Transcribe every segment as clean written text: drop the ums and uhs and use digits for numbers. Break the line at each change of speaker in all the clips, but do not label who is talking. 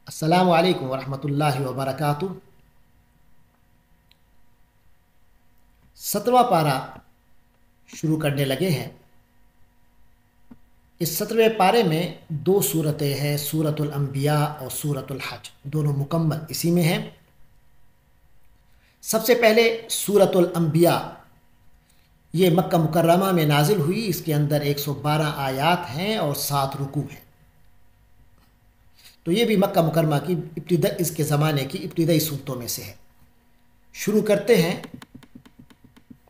السلام علیکم ورحمۃ اللہ وبرکاتہ۔ 17واں پارہ شروع کرنے لگے ہیں۔ اس 17ویں پارے میں دو صورتیں ہیں، سورۃ الانبیاء اور سورۃ الحج، دونوں مکمل اسی میں ہیں۔ سب سے پہلے سورۃ الانبیاء، یہ مکہ مکرمہ میں نازل ہوئی، اس کے اندر 112 آیات ہیں اور 7 رکوع ہیں۔ تو یہ بھی مکہ مکرمہ کی اس کے زمانے کی ابتدائی صورتوں میں سے ہے۔ شروع کرتے ہیں۔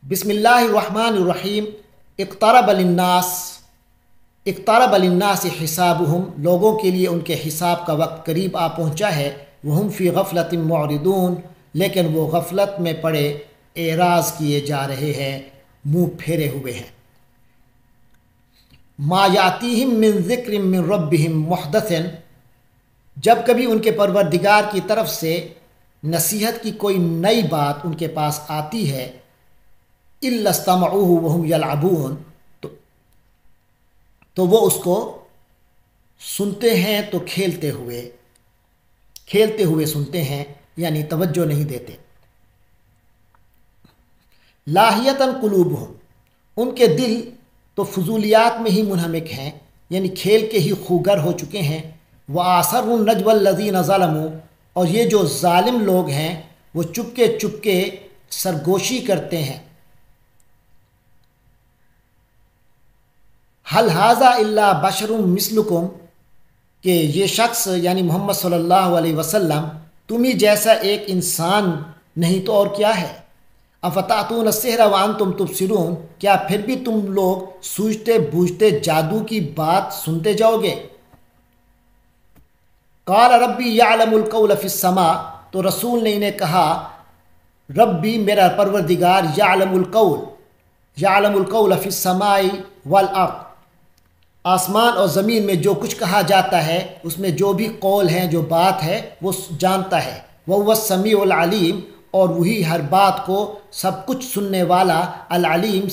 بسم اللہ الرحمن الرحیم۔ اقترب للناس حسابہم، لوگوں کے لیے ان کے حساب کا وقت قریب آ پہنچا ہے۔ وہم فی غفلۃ معرضون، لیکن وہ غفلت میں پڑے اعراض کیے جا رہے ہیں، منہ پھیرے ہوئے ہیں۔ ما یاتیہم من ذکر من ربہم محدث، جب کبھی ان کے پروردگار کی طرف سے نصیحت کی کوئی نئی بات ان کے پاس آتی ہے، الا استمعوہ وہم یلعبون، تو وہ اس کو سنتے ہیں تو کھیلتے ہوئے سنتے ہیں، یعنی توجہ نہیں دیتے۔ لاہیۃ قلوبہم، ان کے دل تو فضولیات میں ہی منہمک ہیں، یعنی کھیل کے ہی خوگر ہو چکے ہیں۔ وَآثَرُوا النَّجْوَى الَّذِينَ ظَلَمُوا، اور یہ جو ظالم لوگ ہیں وہ چپکے چپکے سرگوشی کرتے ہیں۔ هَلْ هَذَا إِلَّا بَشَرٌ مِثْلُكُمْ، کہ یہ شخص یعنی محمد صلی اللہ علیہ وسلم تم ہی جیسا ایک انسان نہیں تو اور کیا ہے۔ اَفَتَأْتُونَ السِّحْرَ وَأَنْتُمْ تُبْصِرُونَ، کیا پھر بھی تم لوگ سوچتے بوجھتے جادو کی بات سنتے جاؤ گے۔ قال ربی یعلم القول فی السماء، تو رسول نے انہیں کہا ربی میرا پروردگار یعلم القول فی السماء والارض، آسمان اور زمین میں جو کچھ کہا جاتا ہے اس میں جو بھی قول ہے، جو بات ہے، وہ جانتا ہے۔ وَهُوَ السَّمِيعُ الْعَلِيمُ، اور وہی ہر بات کو سب کچھ سننے والا، العلیم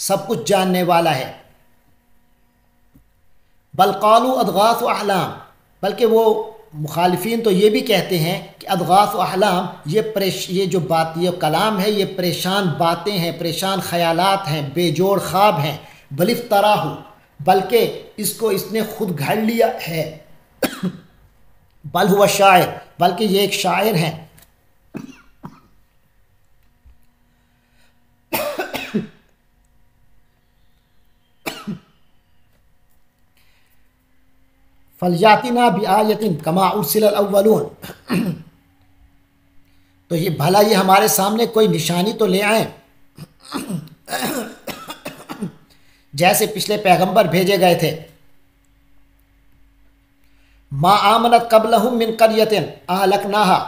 سب کچھ جاننے والا ہے۔ بل قالوا اضغاث احلام، بلکہ وہ مخالفین تو یہ بھی کہتے ہیں کہ اضغاث احلام، یہ جو بات، یہ کلام ہے، یہ پریشان باتیں ہیں، پریشان خیالات ہیں، بے جوڑ خواب ہیں۔ بل افتراہ، بلکہ اس کو اس نے خود گھڑ لیا ہے۔ بل ہوا شاعر، بلکہ یہ ایک شاعر ہیں۔ فَلْيَأْتِنَا بِآیَةٍ کَمَا أُرْسِلَ الْأَوَّلُونَ، تو یہ بھلا یہ ہمارے سامنے کوئی نشانی تو لے آئیں جیسے پچھلے پیغمبر بھیجے گئے تھے۔ ما آمنت قبلہم من قریۃ اہلکناہا،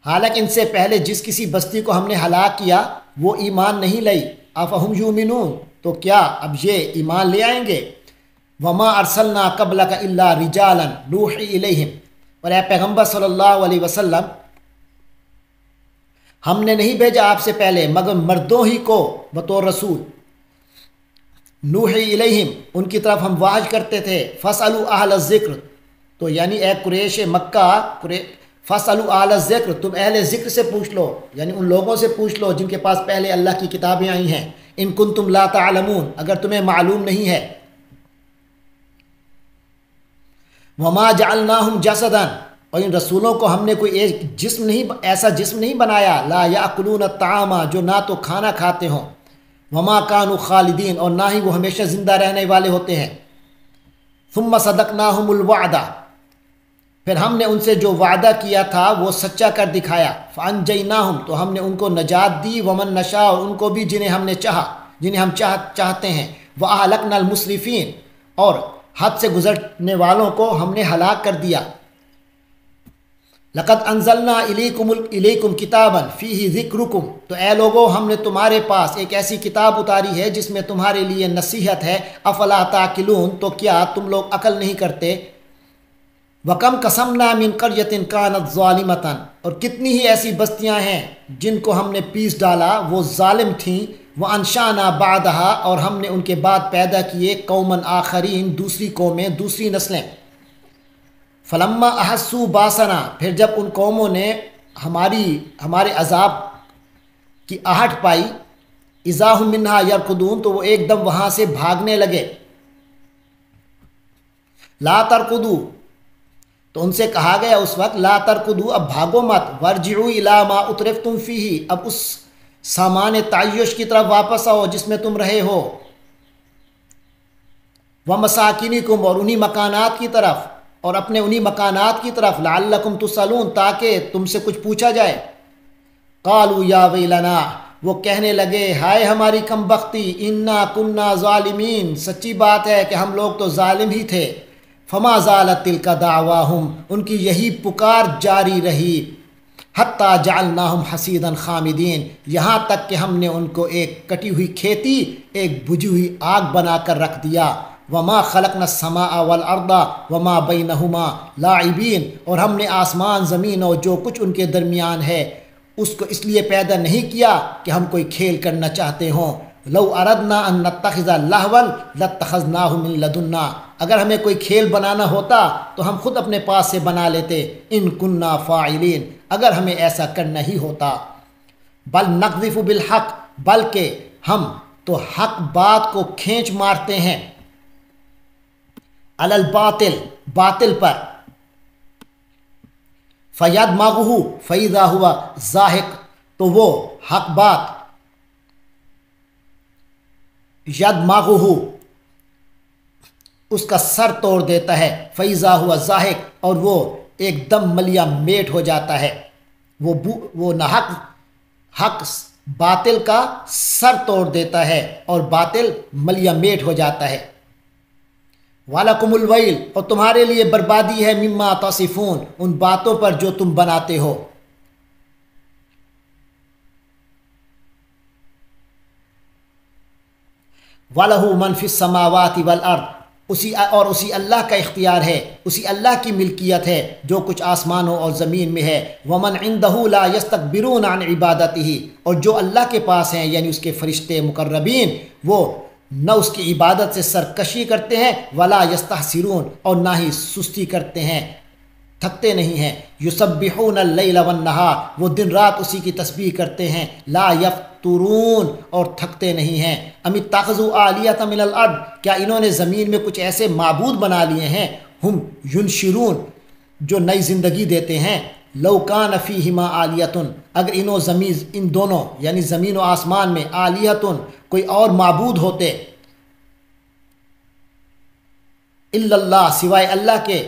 حالانکہ ان سے پہلے جس کسی بستی کو ہم نے ہلاک کیا وہ ایمان نہیں لائی۔ افہم یؤمنون، تو کیا اب یہ ایمان لے آئیں گے۔ وما ارسلنا قبلک الا رجالا نوحی الیہم، اور اے پیغمبر صلی اللہ علیہ وسلم ہم نے نہیں بھیجا آپ سے پہلے مگر مردوں ہی کو بطور رسول۔ نوحی الیہم، ان کی طرف ہم واحج کرتے تھے۔ فاسألوا اہل الذکر، تو یعنی اے قریش مکہ، فاسألوا اہل الذکر، تم اہل ذکر سے پوچھ لو، یعنی ان لوگوں سے پوچھ لو جن کے پاس پہلے اللہ کی کتابیں آئی ہیں۔ ان کنتم لا تعلمون، اگر تمہیں معلوم نہیں ہے۔ وما جعلناہم جسدا، اور ان رسولوں کو ہم نے کوئی ایسا جسم نہیں بنایا، لا یاکلون الطعام، جو نہ تو کھانا کھاتے ہوں، وما کانوا خالدین، اور نہ ہی وہ ہمیشہ زندہ رہنے والے ہوتے ہیں۔ ثم صدقناہم الوعد، پھر ہم نے ان سے جو وعدہ کیا تھا وہ سچا کر دکھایا۔ فانجیناہم، تو ہم نے ان کو نجات دی۔ ومن نشاء، اور ان کو بھی جنہیں ہم نے چاہا، جنہیں ہم چاہتے ہیں۔ واہلکنا المسرفین، اور حد سے گزرنے والوں کو ہم نے ہلاک کر دیا۔ لقد انزلنا الیکم کتابا فیہ ذکرکم، تو اے لوگو ہم نے تمہارے پاس ایک ایسی کتاب اتاری ہے جس میں تمہارے لیے نصیحت ہے۔ افلا تعقلون، تو کیا تم لوگ عقل نہیں کرتے۔ وکم قسمنا من قریۃ کانت ظالمۃ، اور کتنی ہی ایسی بستیاں ہیں جن کو ہم نے پیس ڈالا، وہ ظالم تھیں۔ وانشانا بعدہا، اور ہم نے ان کے بعد پیدا کیے قوما آخرین، دوسری قومیں، دوسری نسلیں۔ فلما احسوا باسنا، پھر جب ان قوموں نے ہمارے عذاب کی آہٹ پائی، اذا هم منہا یرکضون، تو وہ ایک دم وہاں سے بھاگنے لگے۔ لا ترکضوا، تو ان سے کہا گیا اس وقت لا ترکضوا، اب بھاگو مت، وارجعوا الی ما اترفتم فیہ، اب اس سامان تعیش کی طرف واپس آؤ جس میں تم رہے ہو، ومساکنکم، اور انہی مکانات کی طرف، اور اپنے انہی مکانات کی طرف، لعلکم تسألون، تاکہ تم سے کچھ پوچھا جائے۔ قالوا یا ویلنا، وہ کہنے لگے ہائے ہماری کم بختی، انا کننا ظالمین، سچی بات ہے کہ ہم لوگ تو ظالم ہی تھے۔ فما زالت تلک دعواہم، ان کی یہی پکار جاری رہی، حتی جعلناہم حصیدا خامدین، یہاں تک کہ ہم نے ان کو ایک کٹی ہوئی کھیتی، ایک بجھی ہوئی آگ بنا کر رکھ دیا۔ وما خلقنا السماء والارض وما بینہما لاعبین، اور ہم نے آسمان زمین اور جو کچھ ان کے درمیان ہے اس کو اس لیے پیدا نہیں کیا کہ ہم کوئی کھیل کرنا چاہتے ہوں۔ لو اردنا ان نتخذ لہوا لاتخذناہ من لدنا، اگر ہمیں کوئی کھیل بنانا ہوتا تو ہم خود اپنے پاس سے بنا لیتے، ان کننا فاعلین، اگر ہمیں ایسا کرنا ہی ہوتا۔ بل نقذف بالحق، بلکہ ہم تو حق بات کو کھینچ مارتے ہیں، علی الباطل، باطل پر، فیدمغہ فاذا ہوا زاہق، تو وہ حق بات یدمغہ، اس کا سر توڑ دیتا ہے، فاذا ہوا زاہق، اور وہ ایک دم ملیا میٹ ہو جاتا ہے، وہ حق باطل کا سر توڑ دیتا ہے اور باطل ملیا میٹ ہو جاتا ہے۔ وَلَكُمُ الْوَيْلُ، اور تمہارے لیے بربادی ہے، مما تصفون، ان باتوں پر جو تم بناتے ہو۔ وَلَهُ مَنْ فِي السَّمَاوَاتِ وَالْأَرْضِ، اسی اللہ کا اختیار ہے، اسی اللہ کی ملکیت ہے جو کچھ آسمانوں اور زمین میں ہے۔ وَمَنْ عِنْدَهُ لَا يَسْتَكْبِرُونَ عَنْ عِبَادَتِهِ، اور جو اللہ کے پاس ہیں یعنی اس کے فرشتے مقربین، وہ نہ اس کی عبادت سے سرکشی کرتے ہیں، ولا یستحسرون، اور نہ ہی سستی کرتے ہیں، تھکتے نہیں ہیں۔ یسبحون اللیل والنہار، وہ دن رات اسی کی تسبیح کرتے ہیں، لا یفترون، اور تھکتے نہیں ہیں۔ ام اتخذوا آلیۃ من الارض، کیا انہوں نے زمین میں کچھ ایسے معبود بنا لیے ہیں، ہم ینشرون، جو نئی زندگی دیتے ہیں۔ لو کان فیہما آلیۃ، اگر ان دونوں یعنی زمین و آسمان میں آلیۃ، کوئی اور معبود ہوتے، الا اللہ، سوائے اللہ کے،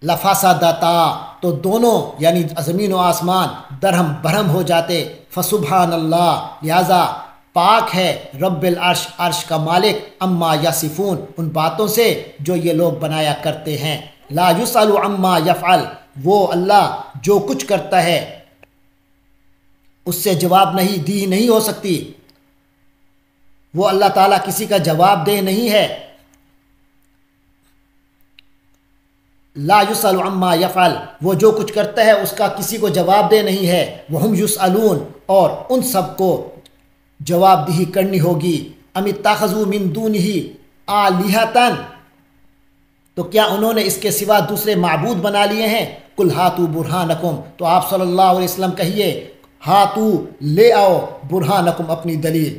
لفسدتا، تو دونوں یعنی زمین و آسمان درہم برہم ہو جاتے۔ فسبحان اللہ، لہذا پاک ہے رب العرش، عرش کا مالک، اما یصفون، ان باتوں سے جو یہ لوگ بنایا کرتے ہیں۔ لا یسأل عما یفعل، وہ اللہ جو کچھ کرتا ہے اس سے جواب نہیں ہو سکتی، وہ اللہ تعالیٰ کسی کا جواب دہ نہیں ہے۔ لا یسأل عما یفعل، وہ جو کچھ کرتا ہے اس کا کسی کو جواب دہ نہیں ہے۔ وہم یسألون، اور ان سب کو جواب دہی کرنی ہوگی۔ ام اتخذوا من دونہ آلہۃ، تو کیا انہوں نے اس کے سوا دوسرے معبود بنا لیے ہیں؟ قل ہاتوا برہانکم، تو آپ صلی اللہ علیہ وسلم کہیے ہاتو، لے آؤ، برہانکم، اپنی دلیل۔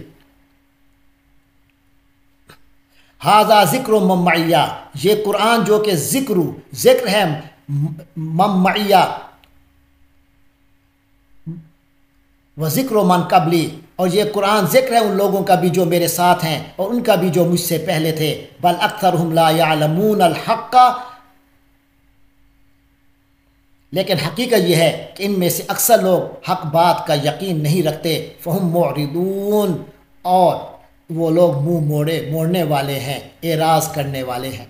ھذا ذکر من معی، یہ قرآن جو کہ ذکر ہے من معی و ذکر من قبلی، اور یہ قرآن ذکر ہے ان لوگوں کا بھی جو میرے ساتھ ہیں اور ان کا بھی جو مجھ سے پہلے تھے۔ بل اکثرهم لا يعلمون الحق، لیکن حقیقت یہ ہے کہ ان میں سے اکثر لوگ حق بات کا یقین نہیں رکھتے۔ فہم معرضون، اور وہ لوگ منہ موڑنے والے ہیں، اعراض کرنے والے ہیں۔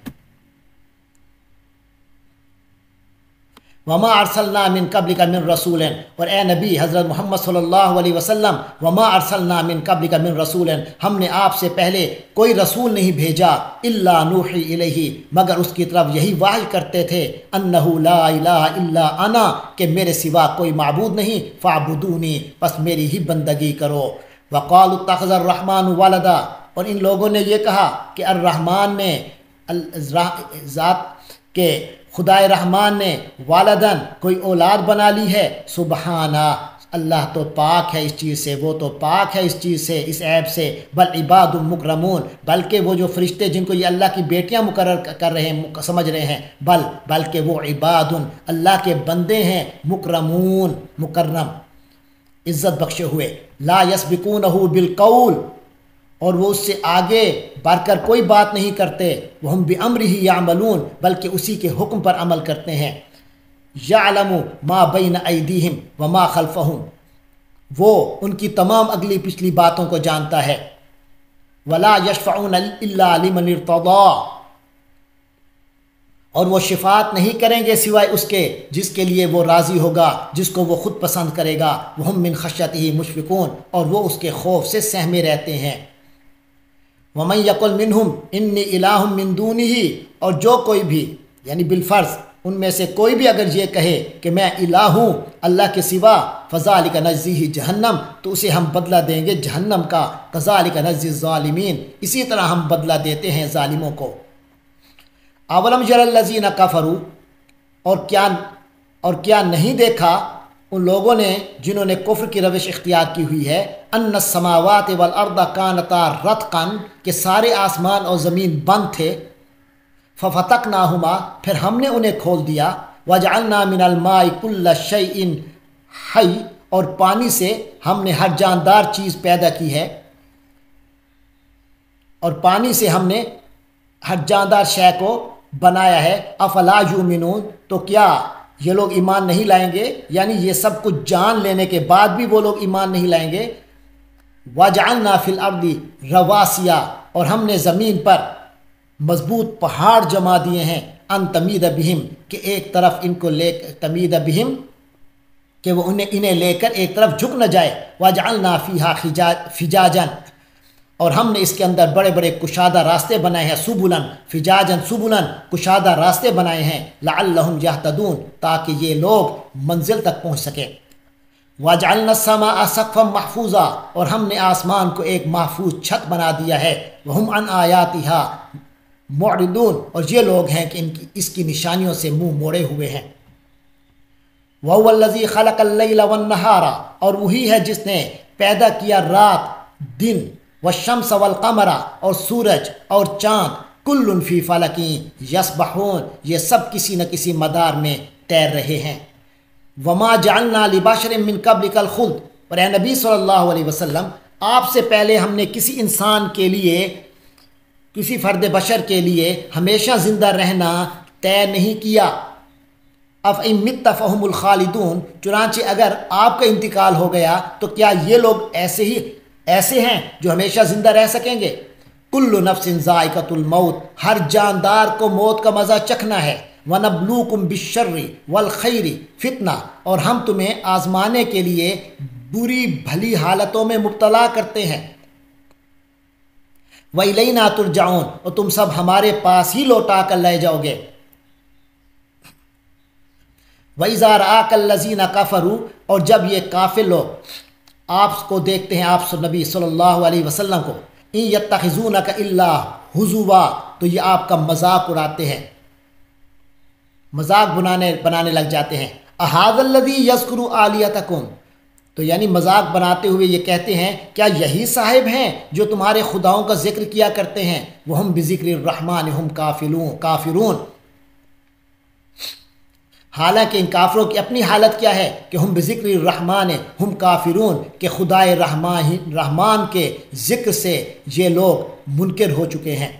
وما ارسلنا من قبلک من رسول، اور اے نبی حضرت محمد صلی اللہ علیہ وسلم، وما ارسلنا من قبلک من رسول، ہم نے آپ سے پہلے کوئی رسول نہیں بھیجا، الا نوحی الیہ، مگر اس کی طرف یہی وحی کرتے تھے، انہ لا الہ الا انا، کہ میرے سوا کوئی معبود نہیں، فاعبدونی، پس میری ہی بندگی کرو۔ وقالوا اتخذ الرحمن ولدا، اور ان لوگوں نے یہ کہا کہ الرحمن نے ذات کہ خدائے رحمان نے والدن کوئی اولاد بنا لی ہے، سبحانہ اللہ تو پاک ہے اس چیز سے، وہ تو پاک ہے اس چیز سے، اس عیب سے، بل عباد مکرمون بلکہ وہ جو فرشتے جن کو یہ اللہ کی بیٹیاں مقرر کر رہے ہیں سمجھ رہے ہیں، بلکہ وہ عباد اللہ کے بندے ہیں، مکرمون مکرم عزت بخشے ہوئے، لا یسبقونہ بالقول اور وہ اس سے آگے بڑھ کر کوئی بات نہیں کرتے، وہم بامرہ یعملون بلکہ اسی کے حکم پر عمل کرتے ہیں، یعلم ما بین ایدیہم وما خلفہم وہ ان کی تمام اگلی پچھلی باتوں کو جانتا ہے، ولا یشفعون الا لمن ارتضی اور وہ شفاعت نہیں کریں گے سوائے اس کے جس کے لیے وہ راضی ہوگا، جس کو وہ خود پسند کرے گا، وہم من خشیتہ مشفقون اور وہ اس کے خوف سے سہمے رہتے ہیں، ومن یقل منہم انی الہ من دونہ اور جو کوئی بھی یعنی بالفرض ان میں سے کوئی بھی اگر یہ کہے کہ میں الہ ہوں اللہ کے سوا، فذلک نجزیہ جہنم تو اسے ہم بدلہ دیں گے جہنم کا، کذالک نجزی الظالمین اسی طرح ہم بدلہ دیتے ہیں ظالموں کو۔ اولم یری الذین کفروا اور کیا نہیں دیکھا ان لوگوں نے جنہوں نے کفر کی روش اختیار کی ہوئی ہے، ان السماوات والارض کانتا رتقا کہ سارے آسمان اور زمین بند تھے، ففتقناہما پھر ہم نے انہیں کھول دیا، وجعلنا من الماء کل شیء حی اور پانی سے ہم نے ہر جاندار چیز پیدا کی ہے، اور پانی سے ہم نے ہر جاندار شے کو بنایا ہے، افلا یؤمنون تو کیا یہ لوگ ایمان نہیں لائیں گے، یعنی یہ سب کچھ جان لینے کے بعد بھی وہ لوگ ایمان نہیں لائیں گے۔ وجعلنا فی الارض رواسیا اور ہم نے زمین پر مضبوط پہاڑ جما دیے ہیں، ان تمید بہم کہ ایک طرف ان کو لے تمید بہم کہ وہ انہیں لے کر ایک طرف جھک نہ جائے، وجعلنا فیہا فجاجا اور ہم نے اس کے اندر بڑے بڑے کشادہ راستے بنائے ہیں، سبلن فجاجن سبلن کشادہ راستے بنائے ہیں، لعلہم یہتدون تاکہ یہ لوگ منزل تک پہنچ سکیں۔ وجعلنا السماء سقفا محفوظا اور ہم نے آسمان کو ایک محفوظ چھت بنا دیا ہے، وہم عن آیاتہا معرضون اور یہ لوگ ہیں کہ اس کی نشانیوں سے منہ موڑے ہوئے ہیں۔ وَهُوَ الَّذِي خَلَقَ اللَّيْلَ وَالنَّهَارَ اور وہی ہے جس نے پیدا کیا رات دن، والشمس والقمر اور سورج اور چاند، کل فی فلک یسبحون یہ سب کسی نہ کسی مدار میں تیر رہے ہیں۔ وما جعلنا لبشر من قبلک الخلد اور اے نبی صلی اللہ علیہ وسلم آپ سے پہلے ہم نے کسی انسان کے لیے، کسی فرد بشر کے لیے ہمیشہ زندہ رہنا طے نہیں کیا۔ افإن مت فهم الخالدون چنانچہ اگر آپ کا انتقال ہو گیا تو کیا یہ لوگ ایسے ہیں جو ہمیشہ زندہ رہ سکیں گے؟ کل نفس ذائقۃ الموت ہر جاندار کو موت کا مزہ چکھنا ہے، وَنَبْلُوكُمْ بِالشَّرِّ وَالْخَيْرِ فتنہ اور ہم تمہیں آزمانے کے لیے بری بھلی حالتوں میں مبتلا کرتے ہیں، وَإِلَيْنَا تُرْجَعُونَ اور تم سب ہمارے پاس ہی لوٹا کر لے جاؤ گے۔ وَإِذَا رَآكَ الَّذِينَ كَفَرُوا اور جب یہ کافر لوگ آپ کو دیکھتے ہیں، آپ نبی صلی اللہ علیہ وسلم کو، إِن يَتَّخِذُونَكَ إِلَّا هُزُوًا تو یہ آپ کا مذاق اڑاتے ہیں، مذاق بنانے لگ جاتے ہیں۔ أَهَذَا الَّذِي يَذْكُرُ آلِهَتَكُمْ تو یعنی مذاق بناتے ہوئے یہ کہتے ہیں کیا یہی صاحب ہیں جو تمہارے خداؤں کا ذکر کیا کرتے ہیں، وَهُمْ بِذِكْرِ الرَّحْمَنِ هُمْ کافرون حالانکہ ان کافروں کی اپنی حالت کیا ہے کہ ہم بذکر الرحمن ہم کافرون کہ خدائے رحمان کے ذکر سے یہ لوگ منکر ہو چکے ہیں۔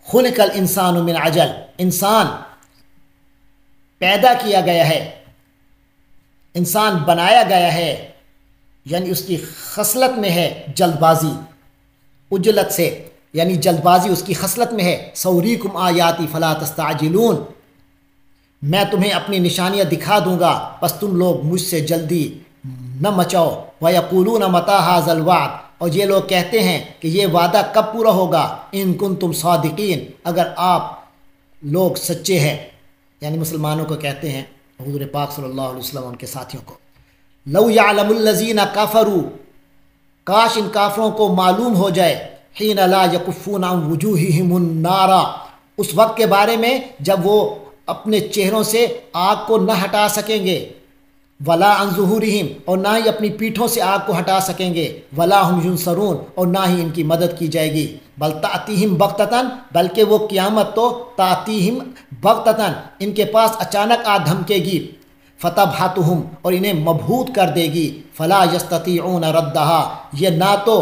خلق الانسان من عجل انسان پیدا کیا گیا ہے، انسان بنایا گیا ہے، یعنی اس کی خصلت میں ہے جلد بازی، عجلت سے یعنی جلد بازی اس کی خصلت میں ہے۔ سوریکم آیاتی فلا تستعجلون میں تمہیں اپنی نشانیاں دکھا دوں گا بس تم لوگ مجھ سے جلدی نہ مچاؤ۔ وَيَقُولُونَ مَتَىٰ هَٰذَا الْوَعْدُ اور یہ لوگ کہتے ہیں کہ یہ وعدہ کب پورا ہوگا، ان کنتم صادقین اگر آپ لوگ سچے ہیں، یعنی مسلمانوں کو کہتے ہیں، حضور پاک صلی اللہ علیہ وسلم ان کے ساتھیوں کو۔ لَوْ يَعْلَمُ الَّذِينَ كَفَرُوا کاش ان کافروں کو معلوم ہو جائے، حین لا یکفون عن وجوہہم النار، اس وقت کے بارے میں جب وہ اپنے چہروں سے آگ کو نہ ہٹا سکیں گے، ولا عن ظہورہم، اور نہ ہی اپنی پیٹھوں سے آگ کو ہٹا سکیں گے، ولا ہم ینصرون، اور نہ ہی ان کی مدد کی جائے گی، بل تأتیہم بغتۃ، بلکہ وہ قیامت تو تأتیہم بغتۃ، ان کے پاس اچانک آ دھمکے گی، فتبہتہم، اور انہیں مبہوت کر دے گی، فلا یستطیعون ردہا، یہ نہ تو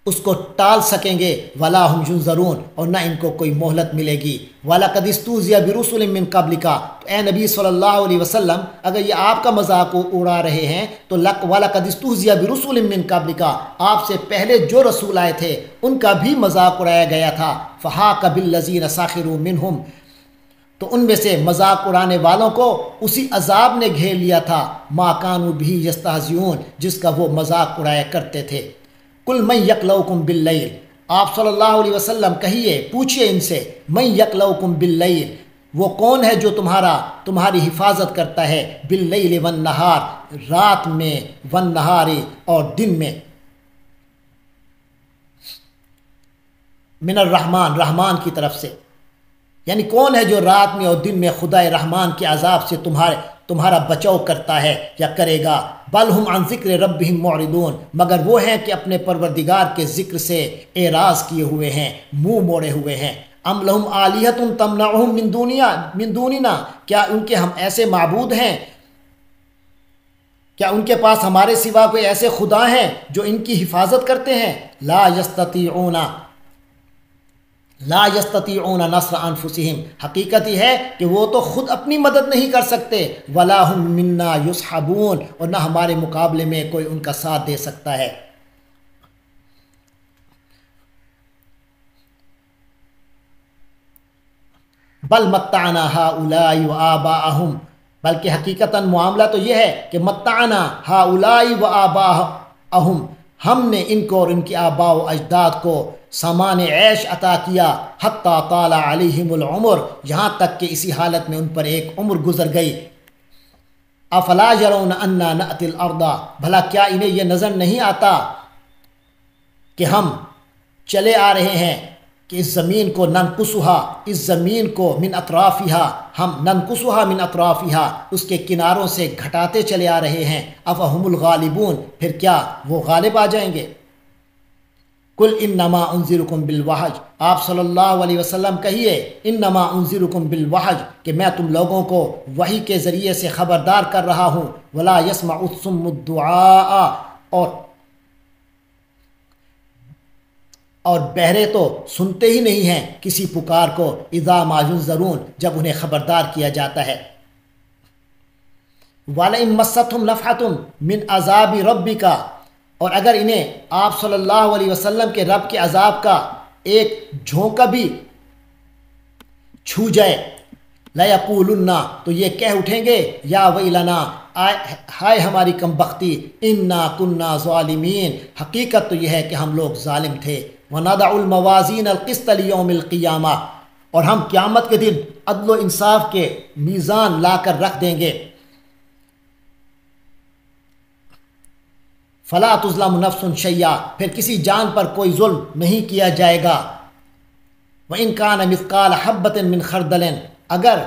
اس کو ٹال سکیں گے، ولا ہم ینظرون، اور نہ ان کو کوئی مہلت ملے گی۔ وَلَقَدِ اسْتُهْزِئَ بِرُسُلٍ مِّن قَبْلِكَ، تو اے نبی صلی اللہ علیہ وسلم اگر یہ آپ کا مذاق اڑا رہے ہیں تو وَلَقَدِ اسْتُهْزِئَ بِرُسُلٍ مِّن قَبْلِكَ، آپ سے پہلے جو رسول آئے تھے ان کا بھی مذاق اڑایا گیا تھا، فَحَاقَ بِالَّذِينَ سَخِرُوا مِنْهُمْ، تو ان میں سے مذاق اڑانے والوں کو اسی عذاب نے گھیر لیا تھا، مَا كَانُوا بِهِ يَسْتَهْزِئُونَ، جس کا وہ مذاق اڑایا کرتے تھے۔ کل من یکلؤکم باللیل، آپ صلی اللہ علیہ وسلم کہیے، پوچھئے ان سے، من یکلؤکم باللیل، وہ کون ہے جو تمہاری حفاظت کرتا ہے، باللیل والنہار، رات میں، والنہار، اور دن میں، من الرحمن، رحمان کی طرف سے، یعنی کون ہے جو رات میں اور دن میں خدائے رحمان کے عذاب سے تمہارا بچاؤ کرتا ہے یا کرے گا۔ بل ہم عن ذکر ربہم معرضون، مگر وہ ہیں کہ اپنے پروردگار کے ذکر سے اعراض کیے ہوئے ہیں، منہ موڑے ہوئے ہیں۔ ام لہم آلیہۃ تمنعہم من دوننا، کیا ان کے ہم ایسے معبود ہیں، کیا ان کے پاس ہمارے سوا کوئی ایسے خدا ہیں جو ان کی حفاظت کرتے ہیں؟ لا یستطیعون نصر انفسہم، حقیقت یہ ہے کہ وہ تو خود اپنی مدد نہیں کر سکتے، ولا ہم منا یصحبون، اور نہ ہمارے مقابلے میں کوئی ان کا ساتھ دے سکتا ہے۔ بل متعنا ہؤلاء وآباءہم، بلکہ حقیقتاً معاملہ تو یہ ہے کہ متعنا ہؤلاء وآباءہم، ہم نے ان کو اور ان کے آباء و اجداد کو سامان عیش عطا کیا، حتی طال علیہم العمر، یہاں تک کہ اسی حالت میں ان پر ایک عمر گزر گئی۔ افلا یرون انا نأتی الارض، بھلا کیا انہیں یہ نظر نہیں آتا کہ ہم چلے آ رہے ہیں کہ اس زمین کو ننقصها، اس زمین کو من اطرافها، ہم ننقصها من اطرافها، اس کے کناروں سے گھٹاتے چلے آ رہے ہیں۔ افہم الغالبون، پھر کیا وہ غالب آ جائیں گے؟ کل انما انذرکم بالوحج، آپ صلی اللہ علیہ وسلم کہیے، انما انذرکم بالوحج، کہ میں تم لوگوں کو وحی کے ذریعے سے خبردار کر رہا ہوں، ولا یسمع الصم الدعاء، اور بہرے تو سنتے ہی نہیں ہیں کسی پکار کو، اذا ما ینذرون، جب انہیں خبردار کیا جاتا ہے۔ وَلَئِن مَسَّتْهُمْ نَفْحَةٌ مِّنْ عَذَابِ رَبِّكَ، اور اگر انہیں آپ صلی اللہ علیہ وسلم کے رب کے عذاب کا ایک جھونکا بھی چھو جائے، لَيَقُولُنَّ، تو یہ کہہ اٹھیں گے، یا ویلنا، ہائے ہماری کم بختی، انا کننا ظالمین، حقیقت تو یہ ہے کہ ہم لوگ ظالم تھے۔ وَنَضَعُ الْمَوَازِينَ الْقِسْطَ لِيَوْمِ الْقِيَامَةِ، اور ہم قیامت کے دن عدل و انصاف کے میزان لا کر رکھ دیں گے۔ فَلَا تُظْلَمُ نَفْسٌ شَيْئًا، پھر کسی جان پر کوئی ظلم نہیں کیا جائے گا۔ وَإِنْ كَانَ مِثْقَالَ حَبَّةٍ مِّنْ خَرْدَلٍ، اگر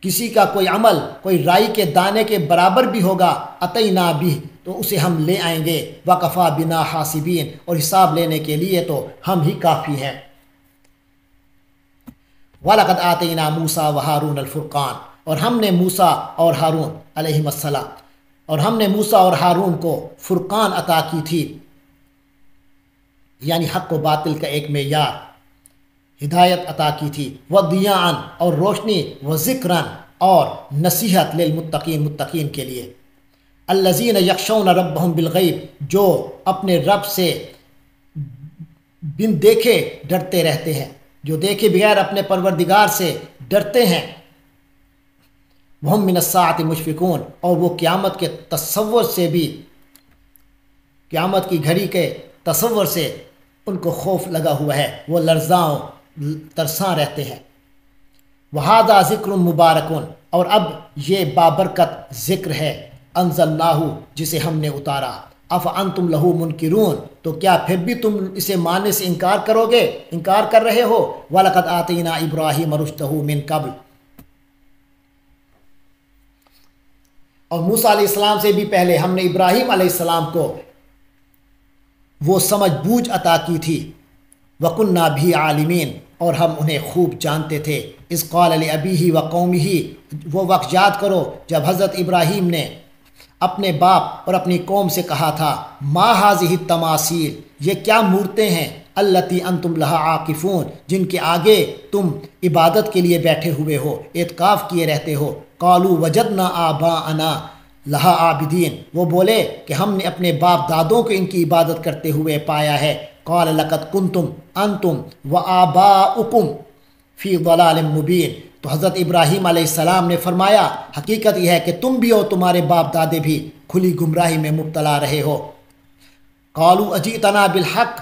کسی کا کوئی عمل کوئی رائی کے دانے کے برابر بھی ہوگا، أَتَيْنَا بِهِ، تو اسے ہم لے آئیں گے، وَكَفَى بِنَا حَاسِبِينَ، اور حساب لینے کے لیے تو ہم ہی کافی ہیں۔ وَلَقَدْ آتَيْنَا مُوسَى وَهَارُونَ الْفُرْقَانَ، اور ہم نے موسیٰ اور ہارون علیہم السلام، اور ہم نے موسیٰ اور ہارون کو فرقان عطا کی تھی، یعنی حق و باطل کا ایک معیار، ہدایت عطا کی تھی، وَضِيَاءً، اور روشنی، وَذِكْرًا، اور نصیحت، للمتقین، متقین کے لیے، الذین یخشون ربہم بالغیب، جو اپنے رب سے بن دیکھے ڈرتے رہتے ہیں، جو دیکھے بغیر اپنے پروردگار سے ڈرتے ہیں، وہم من الساعۃ مشفقون، اور وہ قیامت کے تصور سے بھی، قیامت کی گھڑی کے تصور سے ان کو خوف لگا ہوا ہے، وہ لرزاں ترساں رہتے ہیں۔ وَهَذَا ذِكْرٌ مُبَارَكٌ، اور اب یہ بابرکت ذکر ہے، انزلناہ، جسے ہم نے اتارا، افانتم لہو منکرون، تو کیا پھر بھی تم اسے ماننے سے انکار کر رہے ہو؟ وَلَقَدْ آتَيْنَا إِبْرَاهِيمَ رُشْدَهُ مِن قبل، اور موسیٰ علیہ السلام سے بھی پہلے ہم نے ابراہیم علیہ السلام کو وہ سمجھ بوجھ عطا کی تھی۔ وَكُنَّا بِهِ عَالِمِينَ، اور ہم انہیں خوب جانتے تھے۔ اذ قال لأبیہ وقومہ، وہ وقت یاد کرو جب حضرت ابراہیم نے اپنے باپ اور اپنی قوم سے کہا تھا، ما هذه التماثیل، یہ کیا مورتیں ہیں، التی انتم لہا عاکفون، جن کے آگے تم عبادت کے لیے بیٹھے ہوئے ہو، اعتکاف کیے رہتے ہو۔ قالوا وجدنا آباءنا لہا عابدین، وہ بولے کہ ہم نے اپنے باپ دادوں کو ان کی عبادت کرتے ہوئے پایا ہے۔ قال لقد کنتم انتم وآباؤکم فی ضلال مبین، تو حضرت ابراہیم علیہ السلام نے فرمایا حقیقت یہ ہے کہ تم بھی اور تمہارے باپ دادے بھی کھلی گمراہی میں مبتلا رہے ہو۔ قالوا اجئتنا بالحق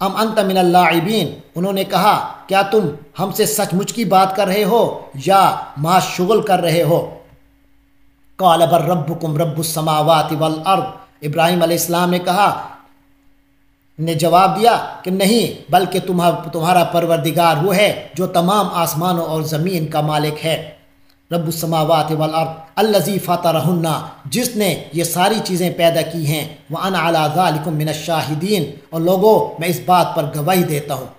ام انت من اللاعبین، انہوں نے کہا کیا تم ہم سے سچ مچ کی بات کر رہے ہو یا ما شغل کر رہے ہو؟ قال بل ربکم رب السماوات والارض، ابراہیم علیہ السلام نے جواب دیا کہ نہیں، بلکہ تمہارا پروردگار وہ ہے جو تمام آسمانوں اور زمین کا مالک ہے۔ رب السماوات والارض الذی فطرہن، جس نے یہ ساری چیزیں پیدا کی ہیں۔ وانا علی ذلک من الشاہدین، اور لوگوں میں اس بات پر گواہی دیتا ہوں،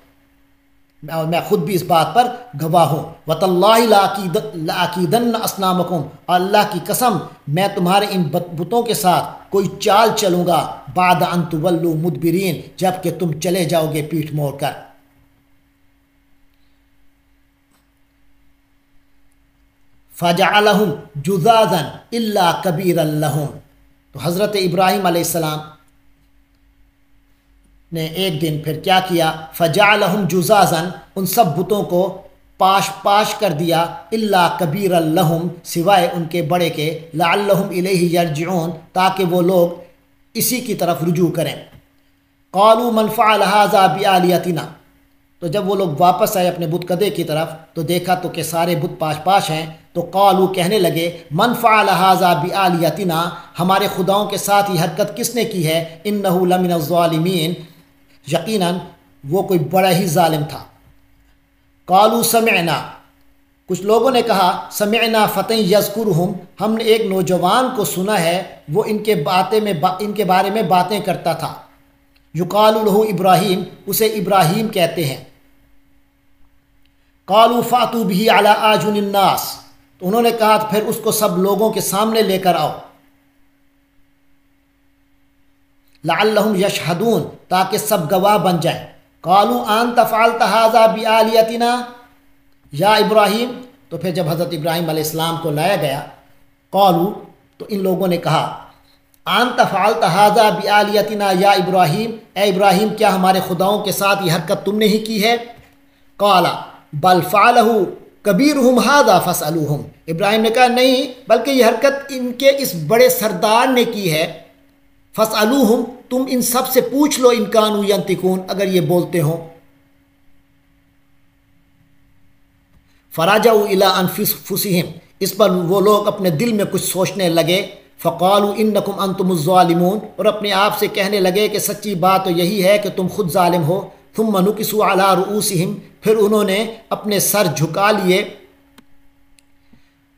اور میں خود بھی اس بات پر گواہ ہوں۔ وَتَاللَّهِ لَأَكِيدَنَّ أَصْنَامَكُمْ، اور اللہ کی قسم میں تمہارے ان بتوں کے ساتھ کوئی چال چلوں گا، بعد ان تولوا مدبرین، جب کہ تم چلے جاؤ گے پیٹھ موڑ کر۔ فَجَعَلَهُمْ جُذَاذًا إِلَّا كَبِيرًا لَهُمْ، تو حضرت ابراہیم علیہ السلام نے ایک دن پھر کیا کیا، فَجَعَلَهُمْ جُذَاذًا، ان سب بتوں کو پاش کر دیا، الا کبیر لہم، سوائے ان کے بڑے کے، لعلہم الیہ یرجعون، تاکہ وہ لوگ اسی کی طرف رجوع کریں۔ قالوا من فعل ھذا بآلیتنا، تو جب وہ لوگ واپس آئے اپنے بت کدے کی طرف تو دیکھا تو کہ سارے بت پاش ہیں، تو قالوا کہنے لگے من فعل ھذا بآلیتنا، ہمارے خداؤں کے ساتھ یہ حرکت کس نے کی ہے، انہ لمن الظالمین، یقیناً وہ کوئی بڑا ہی ظالم تھا۔ قالوا سمعنا، کچھ لوگوں نے کہا سمعنا فتى یذکرہم، ہم نے ایک نوجوان کو سنا ہے وہ ان کے بارے میں باتیں کرتا تھا، یقال لہ ابراہیم، اسے ابراہیم کہتے ہیں۔ قالوا فاتوا به علی اعین الناس، تو انہوں نے کہا پھر اس کو سب لوگوں کے سامنے لے کر آؤ، لعلہم یشہدون، تاکہ سب گواہ بن جائیں۔ قالوا انت فعلت ھذا بآلیتنا یا ابراہیم، تو پھر جب حضرت ابراہیم علیہ السلام کو لایا گیا، قالوا، تو ان لوگوں نے کہا انت فعلت ھذا بآلیتنا یا ابراہیم، اے ابراہیم کیا ہمارے خداؤں کے ساتھ یہ حرکت تم نے ہی کی ہے؟ قال بل فعلہ کبیرہم ھذا فاسألوہم، ابراہیم نے کہا نہیں، بلکہ یہ حرکت ان کے اس بڑے سردار نے کی ہے، فاسألوہم، تم ان سب سے پوچھ لو، ان کانوا ینطقون، اگر یہ بولتے ہوں۔ فراجعوا الی انفسہم، اس پر وہ لوگ اپنے دل میں کچھ سوچنے لگے، فقالوا انکم انتم الظالمون، اور اپنے آپ سے کہنے لگے کہ سچی بات تو یہی ہے کہ تم خود ظالم ہو۔ ثم نکسوا علی رؤوسہم، پھر انہوں نے اپنے سر جھکا لیے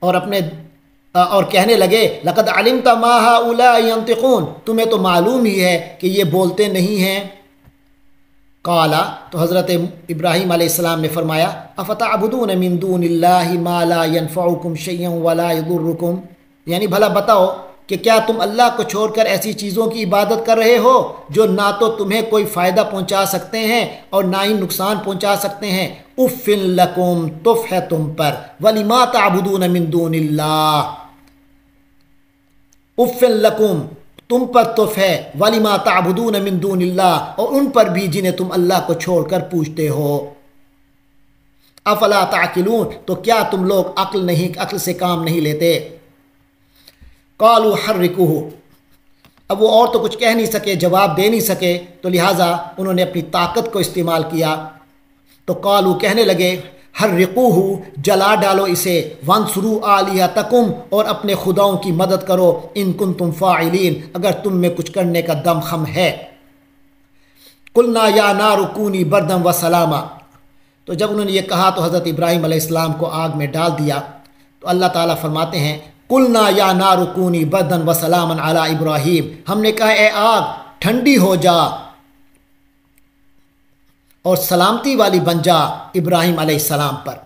اور کہنے لگے لقد علمت ما هؤلاء ينطقون، تمہیں تو معلوم ہی ہے کہ یہ بولتے نہیں ہیں۔ قال، تو حضرت ابراہیم علیہ السلام نے فرمایا افتعبدون من دون اللہ ما لا ينفعکم شیئا ولا یضرکم، یعنی بھلا بتاؤ کہ کیا تم اللہ کو چھوڑ کر ایسی چیزوں کی عبادت کر رہے ہو جو نہ تو تمہیں کوئی فائدہ پہنچا سکتے ہیں اور نہ ہی نقصان پہنچا سکتے ہیں۔ اف لکم، تف ہے تم پر، ولما تعبدون من دون اللہ، اف لکم، تم پر تف ہے، ولما تعبدون من دون اللہ، اور ان پر بھی جنہیں تم اللہ کو چھوڑ کر پوجتے ہو۔ افلا تعقلون، تو کیا تم لوگ عقل سے کام نہیں لیتے؟ قالوا حرکوہ، اب وہ اور تو کچھ کہہ نہیں سکے، جواب دے نہیں سکے، تو لہٰذا انہوں نے اپنی طاقت کو استعمال کیا، تو قالوا کہنے لگے حرقوہ جلا ڈالو اسے، وانصروا آلیہتکم اور اپنے خداؤں کی مدد کرو، ان کنتم فاعلین اگر تم میں کچھ کرنے کا دم خم ہے۔ قلنا یا نار کونی بردم و سلاما، تو جب انہوں نے یہ کہا تو حضرت ابراہیم علیہ السلام کو آگ میں ڈال دیا۔ تو اللہ تعالیٰ فرماتے ہیں قلنا یا نار کونی بردم و سلاما علی ابراہیم، ہم نے کہا اے آگ ٹھنڈی ہو جا اور سلامتی والی بن جا ابراہیم علیہ السلام پر۔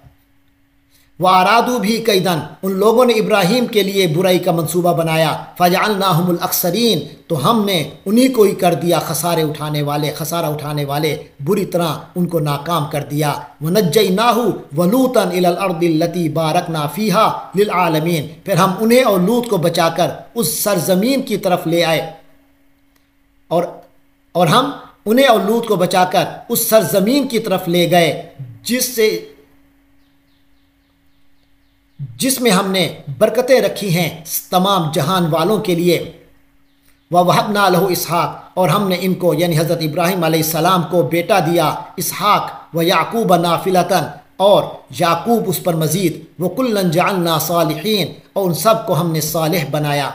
وَأَرَادُوا بِهِ كَيْدًا، ان لوگوں نے ابراہیم کے لیے برائی کا منصوبہ بنایا، فَجَعَلْنَاهُمُ الْأَخْسَرِينَ، تو ہم نے انہی کو ہی کر دیا خسارہ اٹھانے والے، بری طرح ان کو ناکام کر دیا۔ وَنَجَّيْنَاهُ وَلُوطًا إِلَى الْأَرْضِ الَّتِي بَارَكْنَا فِيهَا لِلْعَالَمِينَ، پھر ہم انہیں اور لوط کو بچا کر اس سرزمین کی طرف لے آئے، اور ہم انہیں اور لوط کو بچا کر اس سرزمین کی طرف لے گئے جس میں ہم نے برکتیں رکھی ہیں تمام جہان والوں کے لیے۔ وَوَهَبْنَا لَهُ اسحاق، اور ہم نے ان کو یعنی حضرت ابراہیم علیہ السلام کو بیٹا دیا اسحاق، وَيَعْقُوبَ نَافِلَةً، اور یعقوب اس پر مزید، وَكُلًّا جَعَلْنَا صَالِحِينَ، اور ان سب کو ہم نے صالح بنایا۔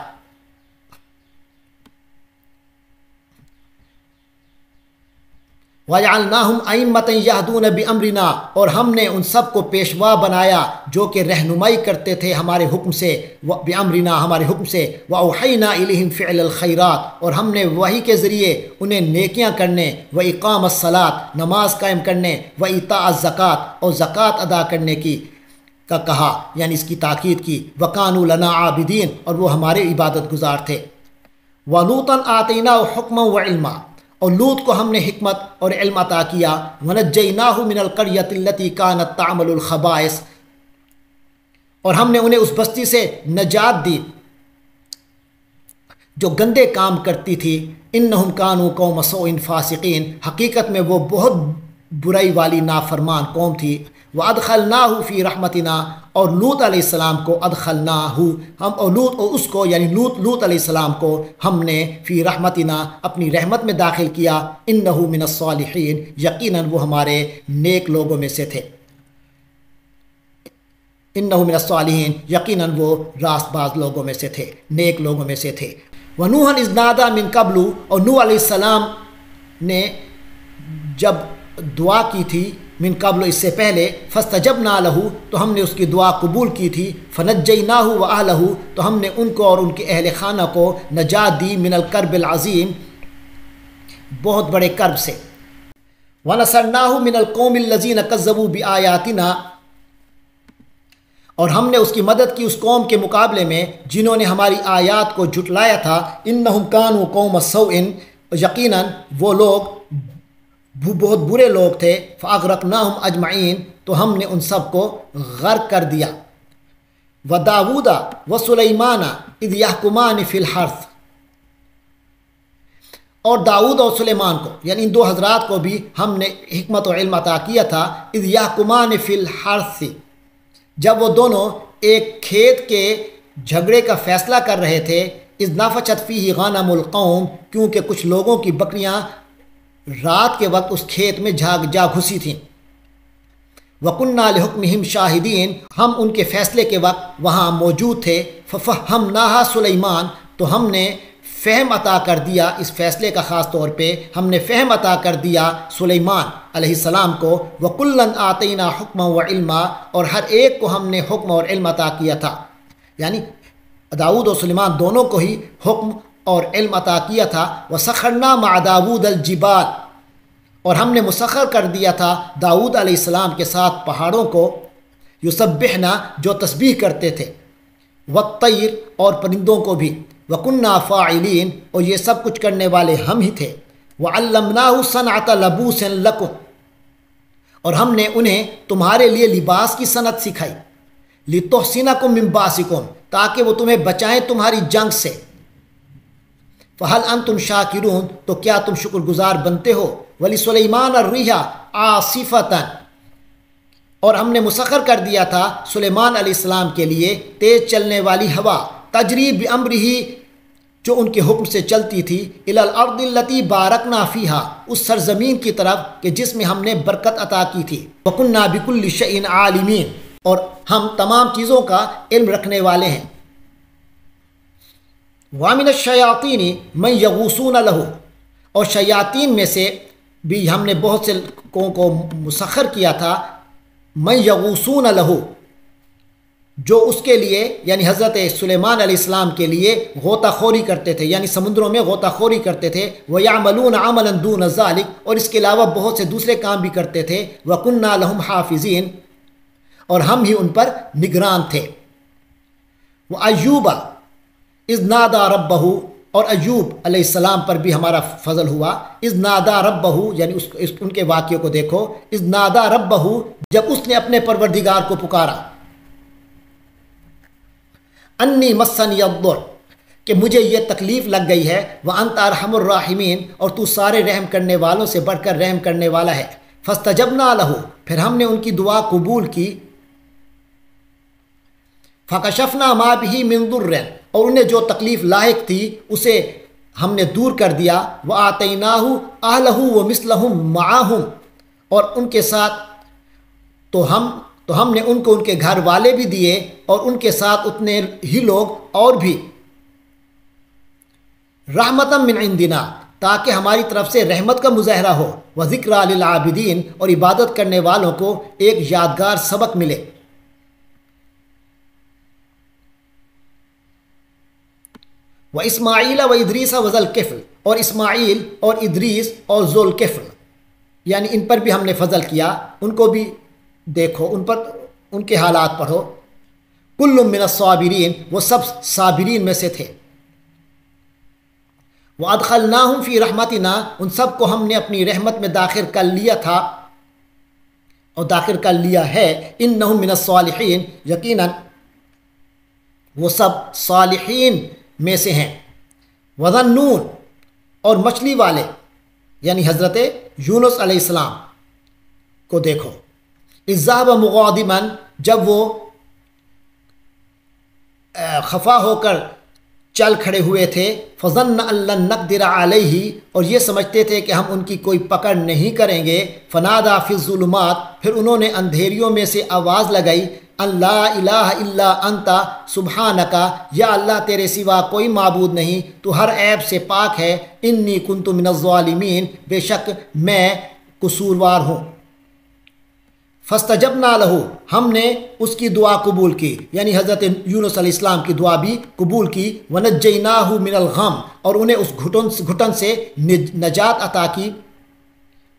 وَجَعَلْنَاهُمْ أَئِمَّةً يَهْدُونَ بِأَمْرِنَا، اور ہم نے ان سب کو پیشوا بنایا جو کہ رہنمائی کرتے تھے ہمارے حکم سے، بِأَمْرِنَا ہمارے حکم سے، وَأَوْحَيْنَا إِلَيْهِمْ فِعْلَ الْخَيْرَاتِ، اور ہم نے وحی کے ذریعے انہیں نیکیاں کرنے، وَإِقَامَ الصَّلَاةِ نماز قائم کرنے، وَإِيتَاءَ الزَّكَاةِ اور زکوٰۃ ادا کرنے کا کہا، یعنی اس کی تاکید کی، وَكَانُوا لَنَا عَابِدِينَ اور وہ ہمارے عبادت گزار تھے۔ وَلُوطًا آتَيْنَاهُ حُكْمًا وَعِلْمًا، اور لوط کو ہم نے حکمت اور علم عطا کیا۔ وَنَجَّيْنَاهُ مِنَ الْقَرْيَةِ الَّتِي كَانَتْ تَعْمَلُ الْخَبَائِثَ، اور ہم نے انہیں اس بستی سے نجات دی جو گندے کام کرتی تھی۔ اِنَّهُمْ كَانُوا قَوْمَ سَوْءٍ فَاسِقِينَ، حقیقت میں وہ بہت برائی والی نافرمان قوم تھی۔ وَأَدْخَلْنَاهُ فِي رَحْمَتِنَا، اور لوط علیہ السلام کو ادخلناہ ہم، اور اس کو یعنی لوط علیہ السلام کو ہم نے فی رحمتنا اپنی رحمت میں داخل کیا۔ انہ من الصالحین، یقیناً وہ ہمارے نیک لوگوں میں سے تھے۔ انہ من الصالحین، یقیناً وہ راست باز لوگوں میں سے تھے، نیک لوگوں میں سے تھے۔ وَنُوحًا إِذْ نَادَىٰ مِن قَبْلُ، اور نوح علیہ السلام نے جب دعا کی تھی من قبل اس سے پہلے، فاستجبنا لہ، تو ہم نے اس کی دعا قبول کی تھی۔ فنجیناہ واہلہ، تو ہم نے ان کو اور ان کے اہل خانہ کو نجات دی، من الکرب العظیم، بہت بڑے کرب سے۔ ونصرناہ من القوم الذین کذبوا بآیاتنا، اور ہم نے اس کی مدد کی اس قوم کے مقابلے میں جنہوں نے ہماری آیات کو جھٹلایا تھا۔ انہم کانوا قوم سوء، یقیناً وہ لوگ بہت برے لوگ تھے۔ فاغرقناہم اجمعین، تو ہم نے ان سب کو غرق کر دیا۔ وداود وسلیمان اذ یحکمان فی الحرث، اور داؤد اور سلیمان کو یعنی ان دو حضرات کو بھی ہم نے حکمت و علم عطا کیا تھا۔ اذ یحکمان فی الحرث، جب وہ دونوں ایک کھیت کے جھگڑے کا فیصلہ کر رہے تھے۔ اذ نفشت فیہ غنم القوم، کیونکہ کچھ لوگوں کی بکریاں رات کے وقت اس کھیت میں جا گھسی تھیں۔ وَكُنَّا لِحُكْمِهِمْ شَاهِدِينَ، ہم ان کے فیصلے کے وقت وہاں موجود تھے۔ فَفَهَّمْنَاهَا سُلَيْمَانَ، تو ہم نے فہم عطا کر دیا اس فیصلے کا، خاص طور پہ ہم نے فہم عطا کر دیا سلیمان علیہ السلام کو۔ وَكُلًّا آتَيْنَا حُكْمًا وَعِلْمًا، اور ہر ایک کو ہم نے حکم اور علم عطا کیا تھا، یعنی داؤد اور سلیمان دونوں کو ہی حکم اور علم عطا کیا تھا۔ وَسَخَّرْنَا مَعَ دَاوُودَ الْجِبَالَ، اور ہم نے مسخر کر دیا تھا داؤد علیہ السلام کے ساتھ پہاڑوں کو، یسبحنا، جو تسبیح کرتے تھے، والطیر، اور پرندوں کو بھی، وَكُنَّا فَاعِلِينَ، اور یہ سب کچھ کرنے والے ہم ہی تھے۔ وَعَلَّمْنَاهُ صَنْعَةَ لَبُوسٍ لَكُمْ، اور ہم نے انہیں تمہارے لیے لباس کی صنعت سکھائی، لِتُحْصِنَكُم مِّن بَأْسِكُمْ، تاکہ وہ تمہیں بچائیں تمہاری جنگ سے۔ فَهَلْ أَنْتُمْ شَاكِرُونَ، تو کیا تم شکر گزار بنتے ہو۔ وَلِسُلَيْمَانَ الرِّيحَ عَاصِفَةً، اور ہم نے مسخر کر دیا تھا سلیمان علیہ السلام کے لیے تیز چلنے والی ہوا، تجری بِأَمْرِهِ جو ان کے حکم سے چلتی تھی، الی الارض التی بارکنا فیہا، اس سرزمین کی طرف کہ جس میں ہم نے برکت عطا کی تھی، وکننا بکل شیء عالمین، اور ہم تمام چیزوں کا علم رکھنے والے ہیں۔ وَمِنَ الشَّيَاطِينِ مَن يَغُوصُونَ لَهُ، اور شیاطین میں سے بھی ہم نے بہت سے لوگوں کو مسخر کیا تھا، مَن يَغُوصُونَ لَهُ، جو اس کے لیے یعنی حضرت سلیمان علیہ السلام کے لیے غوطہ خوری کرتے تھے، یعنی سمندروں میں غوطہ خوری کرتے تھے، وَيَعْمَلُونَ عَمَلًا دُونَ ذَلِكَ، اور اس کے علاوہ بہت سے دوسرے کام بھی کرتے تھے، وَكُنَّا لَهُمْ حَافِظِينَ، اور ہم ہی ان پر نگران تھے۔ وَأَيُّوبَ اِذْ نَادَى رَبَّهُ، اور ایوب علیہ السلام پر بھی ہمارا فضل ہوا، اِذْ نَادَى رَبَّهُ، یعنی ان کے واقعے کو دیکھو، اِذْ نَادَى رَبَّهُ، جب اس نے اپنے پروردگار کو پکارا، انی مسنی الضر، کہ مجھے یہ تکلیف لگ گئی ہے، وانت ارحم الراحمین، اور تو سارے رحم کرنے والوں سے بڑھ کر رحم کرنے والا ہے، فاستجبنا لہ، پھر ہم نے ان کی دعا قبول کی، فکشفنا ما بہ من ضر، اور انہیں جو تکلیف لاحق تھی اسے ہم نے دور کر دیا، وآتیناہ اہلہ ومثلہم معہم، اور ان کے ساتھ تو ہم نے ان کو ان کے گھر والے بھی دیے اور ان کے ساتھ اتنے ہی لوگ اور بھی، رحمتا من عندنا، تاکہ ہماری طرف سے رحمت کا مظاہرہ ہو، وذکریٰ للعابدین، اور عبادت کرنے والوں کو ایک یادگار سبق ملے۔ واسماعیل وادریس وذوالکفل، اور اسماعیل اور ادریس اور ذوالکفل، یعنی ان پر بھی ہم نے فضل کیا، ان کو بھی دیکھو، ان کے حالات پڑھو، کل من الصابرین، وہ سب صابرین میں سے تھے، وادخلناہم فی رحمتنا، ان سب کو ہم نے اپنی رحمت میں داخل کر لیا تھا اور داخل کر لیا ہے، انہم من الصالحین، یقیناً وہ سب صالحین میں سے ہیں۔ وذنون، اور مچھلی والے یعنی حضرت یونس علیہ السلام کو دیکھو، اذ ذهب مغاضبا، جب وہ خفا ہو کر چل کھڑے ہوئے تھے، فظن ان لن نقدر علیہ، اور یہ سمجھتے تھے کہ ہم ان کی کوئی پکڑ نہیں کریں گے، فنادى فی الظلمات، پھر انہوں نے اندھیریوں میں سے آواز لگائی، ان لا الہ الا انت سبحانک، یا اللہ تیرے سوا کوئی معبود نہیں، تو ہر عیب سے پاک ہے، انی کنت من الظالمین، بے شک میں قصوروار ہوں۔ فاستجبنا لہ، ہم نے اس کی دعا قبول کی، یعنی حضرت یونس علیہ السلام کی دعا بھی قبول کی، ونجیناہ من الغم، اور انہیں اس گھٹن سے نجات عطا کی،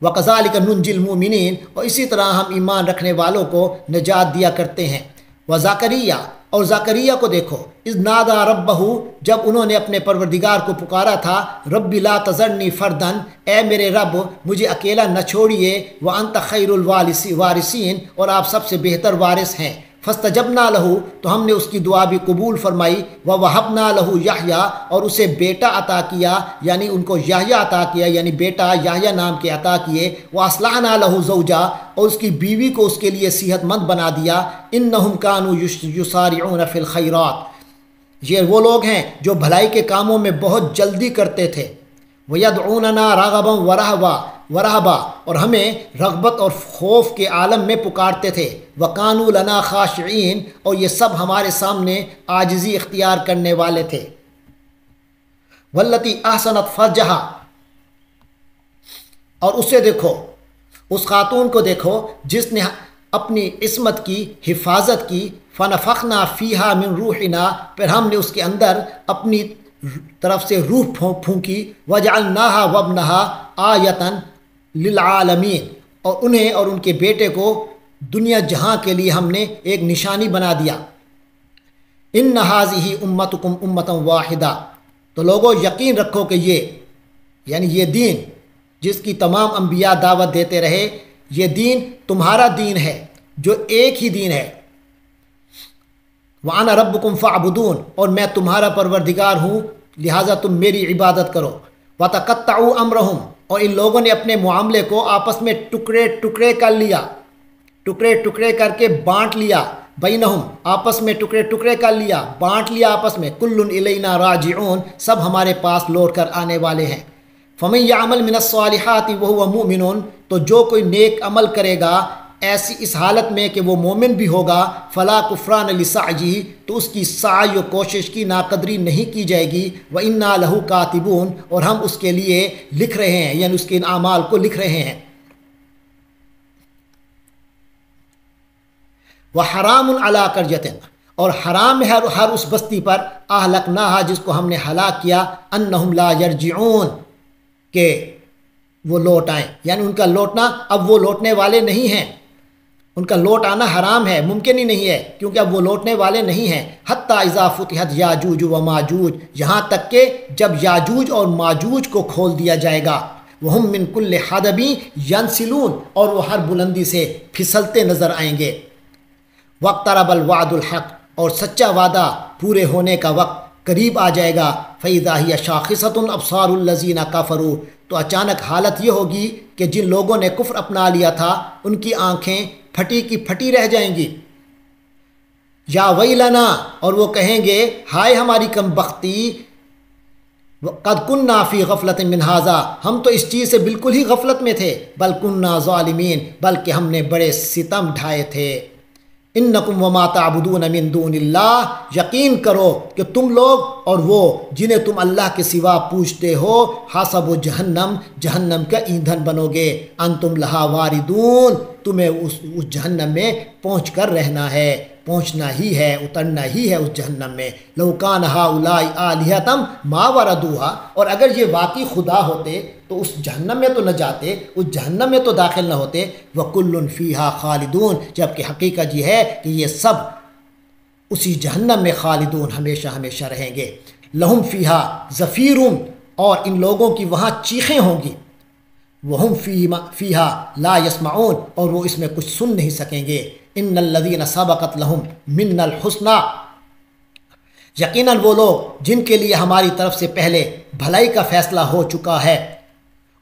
وکذالک ننجی المؤمنین، اور اسی طرح ہم ایمان رکھنے والوں کو نجات دیا کرتے ہیں۔ وزکریا، اور زکریا کو دیکھو، اذ نادى ربہ، جب انہوں نے اپنے پروردگار کو پکارا تھا، رب لا تذرنی فردن، اے میرے رب مجھے اکیلا نہ چھوڑیے، وانت خیر الوارثین، اور آپ سب سے بہتر وارث ہیں۔ فاستجبنا لہ، تو ہم نے اس کی دعا بھی قبول فرمائی، ووہبنا لہ یحییٰ، اور اسے بیٹا عطا کیا، یعنی ان کو یحییٰ عطا کیا، یعنی بیٹا یحییٰ نام کے عطا کیے، واصلحنا لہ زوجا، اور اس کی بیوی کو اس کے لیے صحت مند بنا دیا، انہم کانوا یسارعون فی الخیرات، یہ وہ لوگ ہیں جو بھلائی کے کاموں میں بہت جلدی کرتے تھے، وَيَدْعُونَنَا رَغَبًا وَرَهْبًا، اور ہمیں رغبت اور خوف کے عالم میں پکارتے تھے، وَكَانُوا لَنَا خَاشِعِينَ، اور یہ سب ہمارے سامنے عاجزی اختیار کرنے والے تھے۔ وَالَّتِي أَحْسَنَتْ فَرْجَهَا، اور اسے دیکھو، اس خاتون کو دیکھو جس نے اپنی عصمت کی حفاظت کی، فَنَفَخْنَا فِيهَا مِن رُوحِنَا، پھر ہم نے اس کے اندر اپنی طرف سے روح پھونکی، وَجَعَلْنَاهَا وَابْنَهَا آیَةً لِلْعَالَمِينَ، اور انہیں اور ان کے بیٹے کو دنیا جہاں کے لیے ہم نے ایک نشانی بنا دیا۔ اِنَّ هَٰذِهِ أُمَّتُكُمْ أُمَّةً وَاحِدَةً، تو لوگوں یقین رکھو کہ یعنی یہ دین جس کی تمام انبیاء دعوت دیتے رہے، یہ دین تمہارا دین ہے جو ایک ہی دین ہے، وَأَنَا رَبُّكُمْ فَاعْبُدُونِ، اور میں تمہارا پروردگار ہوں لہٰذا تم میری عبادت کرو۔ وَتَقَطَّعُوا أَمْرَهُمْ، اور ان لوگوں نے اپنے معاملے کو آپس میں ٹکڑے ٹکڑے کر لیا، ٹکڑے ٹکڑے کر کے بانٹ لیا، بینہم آپس میں ٹکڑے ٹکڑے کر لیا، بانٹ لیا آپس میں، کل الینا راجعون سب ہمارے پاس لوٹ کر آنے والے ہیں۔ فمن یعمل من الصالحات وهو مؤمن، تو جو کوئی نیک عمل کرے گا ایسی اس حالت میں کہ وہ مومن بھی ہوگا، فلا کفران لسعیہ، تو اس کی سعی و کوشش کی ناقدری نہیں کی جائے گی، وَإِنَّا لَهُ کاتبون، اور ہم اس کے لیے لکھ رہے ہیں، یعنی اس کے ان اعمال کو لکھ رہے ہیں۔ وَحَرَامٌ عَلَىٰ قَرْيَةٍ، اور حرام ہے ہر اس بستی پر، اہلکناہا جس کو ہم نے ہلاک کیا، انہم لا یرجعون، کہ وہ لوٹ آئیں، یعنی ان کا لوٹنا، اب وہ لوٹنے والے نہیں ہیں، ان کا لوٹ آنا حرام ہے، ممکن ہی نہیں ہے، کیونکہ اب وہ لوٹنے والے نہیں ہیں۔ حتیٰ اذا فتحت یاجوج و ماجوج، یہاں تک کہ جب یاجوج اور ماجوج کو کھول دیا جائے گا، وہم من کل حدب ینسلون، اور وہ ہر بلندی سے پھسلتے نظر آئیں گے۔ واقترب الوعد الحق، اور سچا وعدہ پورے ہونے کا وقت قریب آ جائے گا۔ فَإِذَا هِيَ شَاخِصَةٌ أَبْصَارُ الَّذِينَ كَفَرُوا، تو اچانک حالت یہ ہوگی کہ جن لوگوں نے کفر اپنا لیا تھا ان کی آنکھیں پھٹی کی پھٹی رہ جائیں گی۔ یا ویلنا، اور وہ کہیں گے ہائے ہماری کم بختی، قد کننا فی غفلۃ من ھذا، ہم تو اس چیز سے بالکل ہی غفلت میں تھے، بل کننا ظالمین، بلکہ ہم نے بڑے ستم ڈھائے تھے۔ انکم وما تعبدون من دون اللہ، یقین کرو کہ تم لوگ اور وہ جنہیں تم اللہ کے سوا پوجتے ہو، حسب جہنم، جہنم کا ایندھن بنو گے، انتم لہا واردون، تمہیں اس جہنم میں پہنچ کر رہنا ہے، پہنچنا ہی ہے، اترنا ہی ہے اس جہنم میں۔ لو کان ہؤلاء آلہۃ ما وردوہا، اور اگر یہ واقعی خدا ہوتے تو اس جہنم میں تو نہ جاتے، اس جہنم میں تو داخل نہ ہوتے۔ وَكُلٌّ فِيهَا خَالِدُونَ، جبکہ حقیقت یہ ہے کہ یہ سب اسی جہنم میں خالدون، ہمیشہ ہمیشہ رہیں گے۔ لَهُمْ فِيهَا زَفِيرٌ، اور ان لوگوں کی وہاں چیخیں ہوں گی، وَهُمْ فِيهَا لَا يَسْمَعُونَ، اور وہ اس میں کچھ سن نہیں سکیں گے۔ إِنَّ الَّذِينَ سَبَقَتْ لَهُمْ مِنَّ الْحُسْنَى، یقیناً وہ لوگ جن کے لیے ہماری طرف سے پہلے بھلائی کا فیصلہ ہو چکا ہے،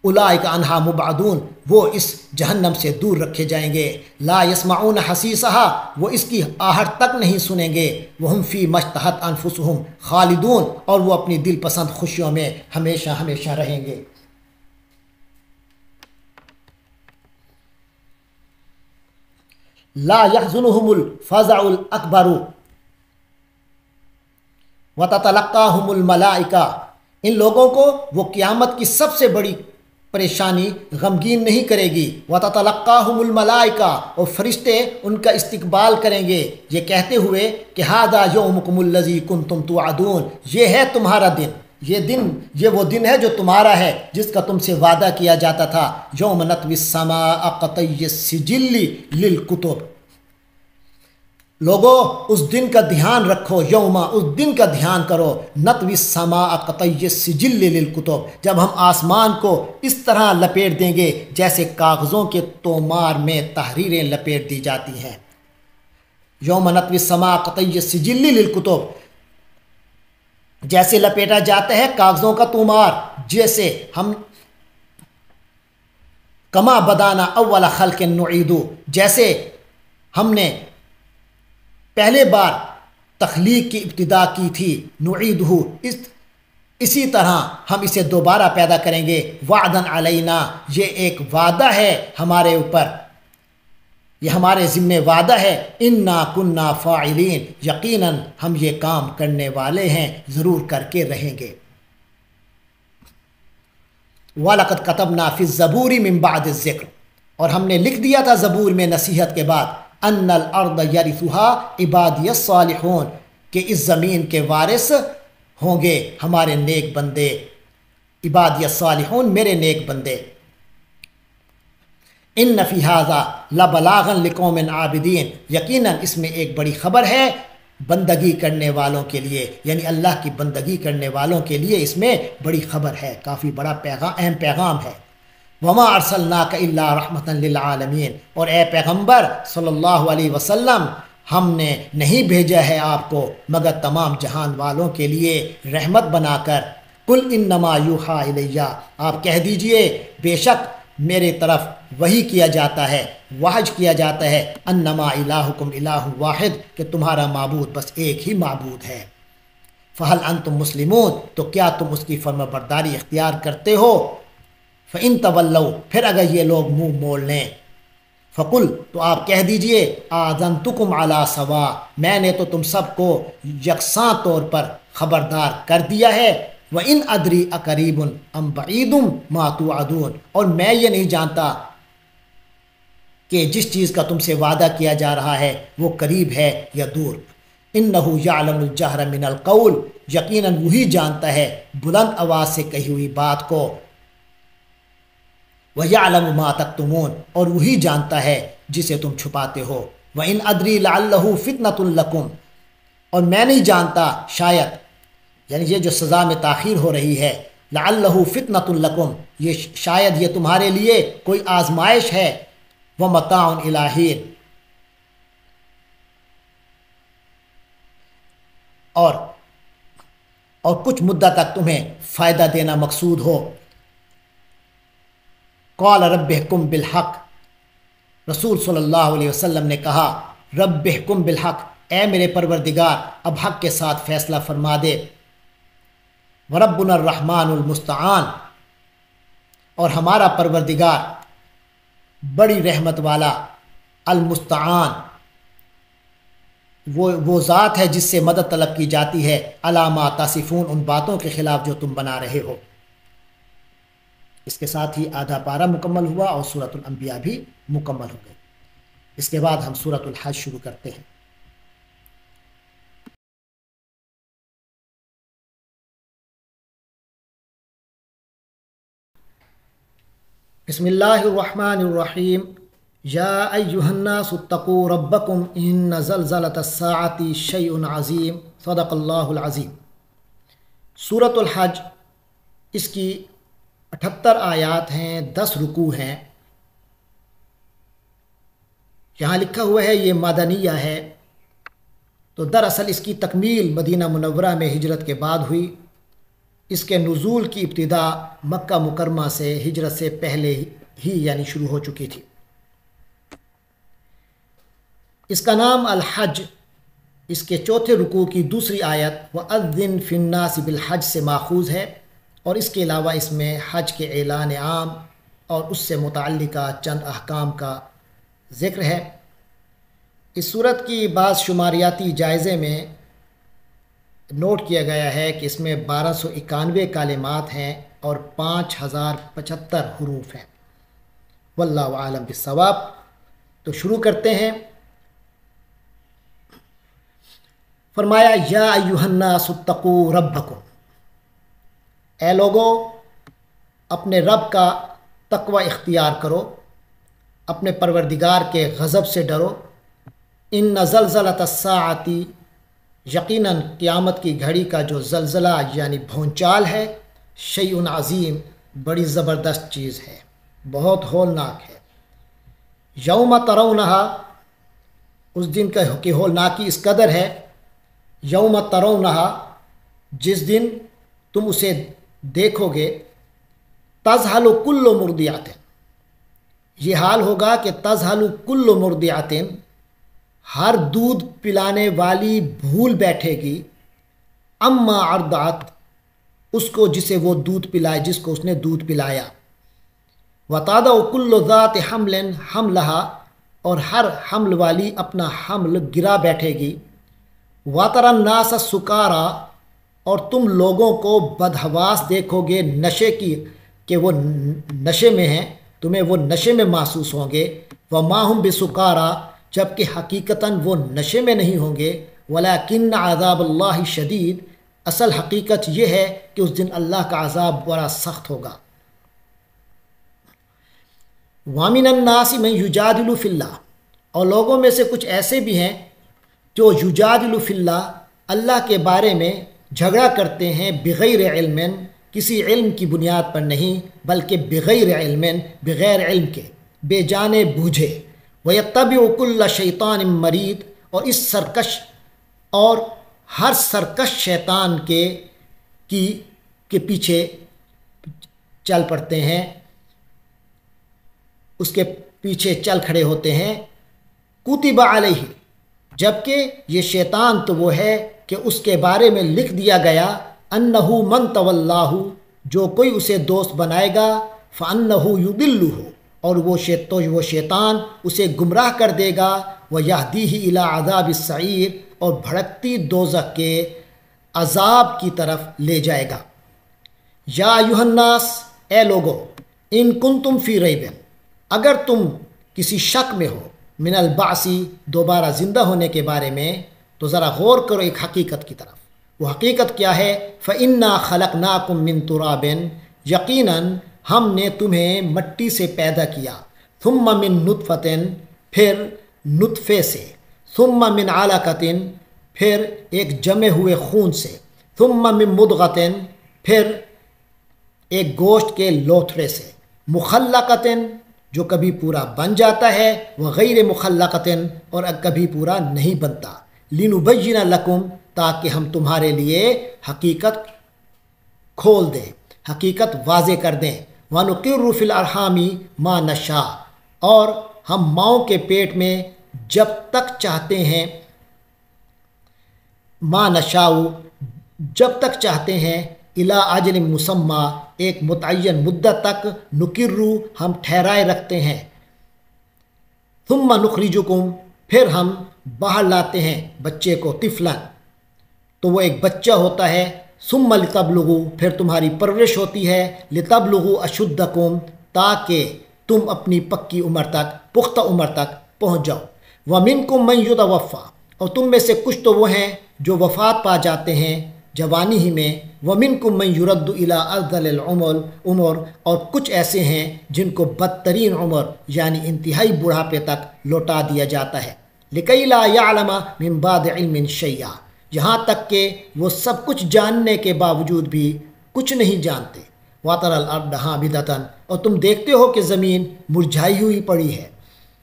اولئک عنہا مبعدون، وہ اس جہنم سے دور رکھے جائیں گے۔ لا یسمعون حسیسہا، وہ اس کی آہٹ تک نہیں سنیں گے۔ وہم فی ما اشتہت انفسہم خالدون، اور وہ اپنی دل پسند خوشیوں میں ہمیشہ ہمیشہ رہیں گے۔ لا یحزنہم الفزع الاکبر وتتلقاہم الملائکہ، ان لوگوں کو وہ قیامت کی سب سے بڑی پریشانی غمگین نہیں کرے گی۔ وَتَتَلَقَّاهُمُ الْمَلَائِكَةُ، اور فرشتے ان کا استقبال کریں گے یہ کہتے ہوئے کہ هَذَا يَوْمُكُمُ الَّذِي كُنْتُمْ تُوعَدُونَ، یہ ہے تمہارا دن، یہ وہ دن ہے جو تمہارا ہے، جس کا تم سے وعدہ کیا جاتا تھا۔ يَوْمَ نَطْوِي السَّمَاءَ كَطَيِّ السِّجِلِّ لِلْكُتُبِ، لوگو اس دن کا دھیان رکھو، یوما اس دن کا دھیان کرو، نطوی السماء کطی السجل للکتب، جب ہم آسمان کو اس طرح لپیٹ دیں گے جیسے کاغذوں کے تومار میں تحریریں لپیٹ دی جاتی ہیں۔ یوم نطوی السماء کطی السجل للکتب، جیسے لپیٹا جاتا ہے کاغذوں کا تومار، جیسے ہم کما بدانا اول خلق نعید، جیسے ہم نے پہلے بار تخلیق کی ابتدا کی تھی، نعیدہ، اسی طرح ہم اسے دوبارہ پیدا کریں گے۔ وعدن علینا، یہ ایک وعدہ ہے ہمارے اوپر، یہ ہمارے ذمہ وعدہ ہے۔ انا کننا فاعلین، یقیناً ہم یہ کام کرنے والے ہیں، ضرور کر کے رہیں گے۔ وَلَقَدْ كَتَبْنَا فِي الزَّبُورِ مِن بَعْدِ الذِّكْرِ، اور ہم نے لکھ دیا تھا زبور میں نصیحت کے بعد، ان الارض یرثها عبادی الصالحون، کہ اس زمین کے وارث ہوں گے ہمارے نیک بندے، عبادی الصالحون، میرے نیک بندے۔ ان فی ھذا لبلاغا لقوم عابدین، یقیناً اس میں ایک بڑی خبر ہے بندگی کرنے والوں کے لیے، یعنی اللہ کی بندگی کرنے والوں کے لیے اس میں بڑی خبر ہے، کافی بڑا اہم پیغام ہے۔ وما ارسلناک الا رحمتا للعالمین، اور اے پیغمبر صلی اللہ علیہ وسلم، ہم نے نہیں بھیجا ہے آپ کو مگر تمام جہان والوں کے لیے رحمت بنا کر۔ قل انما یوحی الیہ، آپ کہہ دیجئے بے شک میرے طرف وحی کیا جاتا ہے، وحج کیا جاتا ہے، انما الہکم الہ واحد، کہ تمہارا معبود بس ایک ہی معبود ہے۔ فہل انتم مسلمون، تو کیا تم اس کی فرما برداری اختیار کرتے ہو؟ فإن تولوا، پھر اگر یہ لوگ منہ موڑ لیں، فقل، تو آپ کہہ دیجئے، آذنتکم علی سوا، میں نے تو تم سب کو یکساں طور پر خبردار کر دیا ہے، وَإِنْ أَدْرِي أَقَرِيبٌ أَمْ بَعِيدٌ مَا تُوعَدُونَ، اور میں یہ نہیں جانتا کہ جس چیز کا تم سے وعدہ کیا جا رہا ہے وہ قریب ہے یا دور۔ إِنَّهُ يَعْلَمُ الْجَهْرَ مِنَ الْقَوْلِ، یقیناً وہی جانتا ہے بلند آواز سے کہی ہوئی بات کو، وَيَعْلَمُ مَا تَكْتُمُونَ، اور وہی جانتا ہے جسے تم چھپاتے ہو۔ وَإِنْ أَدْرِي لَعَلَّهُ فِتْنَةٌ لَكُمْ، اور میں نہیں جانتا، شاید، یعنی یہ جو سزا میں تاخیر ہو رہی ہے، لَعَلَّهُ فِتْنَةٌ لَكُمْ، یہ شاید یہ تمہارے لیے کوئی آزمائش ہے، وَمَتَاعٌ إِلَىٰ حِینٍ، اور کچھ مدت تک تمہیں فائدہ دینا مقصود ہو۔ قال رب احکم بالحق، رسول صلی اللہ علیہ وسلم نے کہا، رب احکم بالحق، اے میرے پروردگار اب حق کے ساتھ فیصلہ فرما دے۔ وربنا الرحمن المستعان، اور ہمارا پروردگار بڑی رحمت والا، المستعان، وہ ذات ہے جس سے مدد طلب کی جاتی ہے، علی ما تصفون، ان باتوں کے خلاف جو تم بنا رہے ہو۔ اس کے ساتھ ہی آدھا پارہ مکمل ہوا اور سورۃ الانبیاء بھی مکمل ہو گئی۔ اس کے بعد ہم سورۃ الحج شروع کرتے ہیں۔ بسم اللہ الرحمن الرحیم، یا ایہا الناس اتقوا ربکم ان زلزلۃ الساعۃ شیء عظیم، صدق اللہ العظیم۔ سورۃ الحج، اس کی 78 آیات ہیں، 10 رکوع ہیں۔ یہاں لکھا ہوا ہے یہ مدنیہ ہے، تو دراصل اس کی تکمیل مدینہ منورہ میں ہجرت کے بعد ہوئی۔ اس کے نزول کی ابتدا مکہ مکرمہ سے ہجرت سے پہلے ہی یعنی شروع ہو چکی تھی۔ اس کا نام الحج اس کے چوتھے رکوع کی دوسری آیت وَأَذِّن فِي النَّاسِ بِالْحَجِّ سے ماخوذ ہے، اور اس کے علاوہ اس میں حج کے اعلان عام اور اس سے متعلقہ چند احکام کا ذکر ہے۔ اس صورت کی بعض شماریاتی جائزے میں نوٹ کیا گیا ہے کہ اس میں 1291 کلمات ہیں اور 5075 حروف ہیں۔ واللہ عالم بالصواب۔ تو شروع کرتے ہیں۔ فرمایا، یا ایھا الناس اتقوا ربکم، اے لوگو اپنے رب کا تقوی اختیار کرو، اپنے پروردگار کے غضب سے ڈرو۔ ان زلزلۃ الساعۃ، یقیناً قیامت کی گھڑی کا جو زلزلہ یعنی بھونچال ہے، شیء عظیم، بڑی زبردست چیز ہے، بہت ہولناک ہے۔ یوم ترونہا، اس دن کی ہولناکی اس قدر ہے، یوم ترونہا، جس دن تم اسے دیکھو گے، تذہل کل مرضعۃ، یہ حال ہوگا کہ تذہل کل مرضعۃ، ہر دودھ پلانے والی بھول بیٹھے گی، اما ارضعت، اس کو جسے وہ دودھ پلائے، جس کو اس نے دودھ پلایا، وتضع کل ذات حمل حملہا، اور ہر حمل والی اپنا حمل گرا بیٹھے گی، وتری الناس سکارا، اور تم لوگوں کو بدحواس دیکھو گے نشے کی، کہ وہ نشے میں ہیں، تمہیں وہ نشے میں محسوس ہوں گے، وما ہم بسکارا، جبکہ حقیقتاً وہ نشے میں نہیں ہوں گے، ولیکن عذاب اللہ شدید، اصل حقیقت یہ ہے کہ اس دن اللہ کا عذاب بڑا سخت ہوگا۔ وَمِنَ النَّاسِ مَن يُجَادِلُ فِي اللَّهِ، اور لوگوں میں سے کچھ ایسے بھی ہیں جو یجادل فی اللہ، اللہ کے بارے میں جھگڑا کرتے ہیں، بغیر علم، کسی علم کی بنیاد پر نہیں، بلکہ بغیر علم، بغیر علم کے، بے جانے بوجھے، وَيَتَّبِعُ كُلَّ شَيْطَانٍ مَرِيدٍ، اور اس سرکش اور ہر سرکش شیطان کے پیچھے چل پڑتے ہیں، اس کے پیچھے چل کھڑے ہوتے ہیں۔ کتب علیہ، جبکہ یہ شیطان تو وہ ہے کہ اس کے بارے میں لکھ دیا گیا انہ من تولاہ، جو کوئی اسے دوست بنائے گا، فانہ یضلہ، اور وہ شیطان اسے گمراہ کر دے گا، ویہدیہ الی عذاب السعیر، اور بھڑکتی دوزخ کے عذاب کی طرف لے جائے گا۔ یا ایھا الناس، اے لوگو، ان کنتم فی ریب، اگر تم کسی شک میں ہو، من البعث، دوبارہ زندہ ہونے کے بارے میں، تو ذرا غور کرو ایک حقیقت کی طرف۔ وہ حقیقت کیا ہے؟ فَإِنَّا خَلَقْنَاكُم مِّن تُرَابٍ، یقیناً ہم نے تمہیں مٹی سے پیدا کیا، ثم من نطفۃ، پھر نطفے سے، ثم من علقۃ، پھر ایک جمے ہوئے خون سے، ثم من مضغۃ، پھر ایک گوشت کے لوتھڑے سے، مخلقۃ، جو کبھی پورا بن جاتا ہے، وغیر مخلقۃ، اور کبھی پورا نہیں بنتا، لنبین لکم، تاکہ ہم تمہارے لیے حقیقت کھول دیں، حقیقت واضح کر دیں، وَنُقِرُّ فِي الْأَرْحَامِ مَا نَشَاءُ، اور ہم ماؤں کے پیٹ میں جب تک چاہتے ہیں، ما نشاء، جب تک چاہتے ہیں، الی اجل مسمى، ایک متعین مدت تک، نقرّ، ہم ٹھہرائے رکھتے ہیں، ثم نخرجکم، پھر ہم باہر لاتے ہیں بچے کو، طفلا، تو وہ ایک بچہ ہوتا ہے، ثم لتبلغوا، پھر تمہاری پرورش ہوتی ہے، لتبلغوا اشدکم، تاکہ تم اپنی پکی عمر تک، پختہ عمر تک پہنچ جاؤ، ومنکم من یتوفی، اور تم میں سے کچھ تو وہ ہیں جو وفات پا جاتے ہیں جوانی ہی میں، ومنکم من یرد الی ارذل العمر، اور کچھ ایسے ہیں جن کو بدترین عمر یعنی انتہائی بڑھاپے تک لوٹا دیا جاتا ہے، لکی لا یعلم من بعد علم شیئا، یہاں تک کہ وہ سب کچھ جاننے کے باوجود بھی کچھ نہیں جانتے، وَتَرَى الْأَرْضَ حَامِدَةً، اور تم دیکھتے ہو کہ زمین مرجھائی ہوئی پڑی ہے،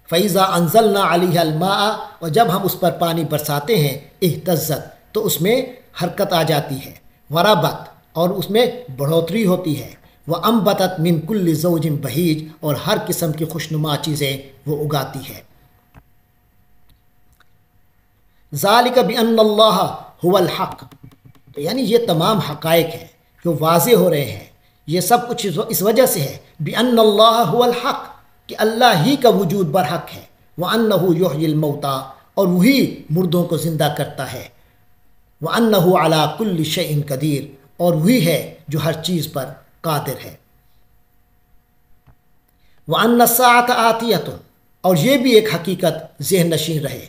فَإِذَا أَنزَلْنَا عَلَيْهَا الْمَاءَ، اور جب ہم اس پر پانی برساتے ہیں، اهتزت، تو اس میں حرکت آ جاتی ہے، وَرَبَتْ، اور اس میں بڑھوتری ہوتی ہے، وَأَنبَتَتْ مِن كُلِّ زَوْجٍ بَهِيجٍ، اور ہر قسم کی خوشنما چیزیں وہ اگاتی ہے۔ ذَلِكَ بِأَنَّ اللَّهَ هُوَ الْحَقُّ، تو یعنی یہ تمام حقائق ہیں جو واضح ہو رہے ہیں، یہ سب کچھ اس وجہ سے ہے، بِأَنَّ اللَّهَ هُوَ الْحَقُّ، کہ اللہ ہی کا وجود برحق ہے، وَأَنَّهُ يُحْيِي الْمَوْتَى، اور وہی مردوں کو زندہ کرتا ہے، وَأَنَّهُ عَلَى كُلِّ شَيْءٍ قدیر، اور وہی ہے جو ہر چیز پر قادر ہے، وَأَنَّ السَّاعَةَ آتِيَةٌ، اور یہ بھی ایک حقیقت ذہن نشین رہے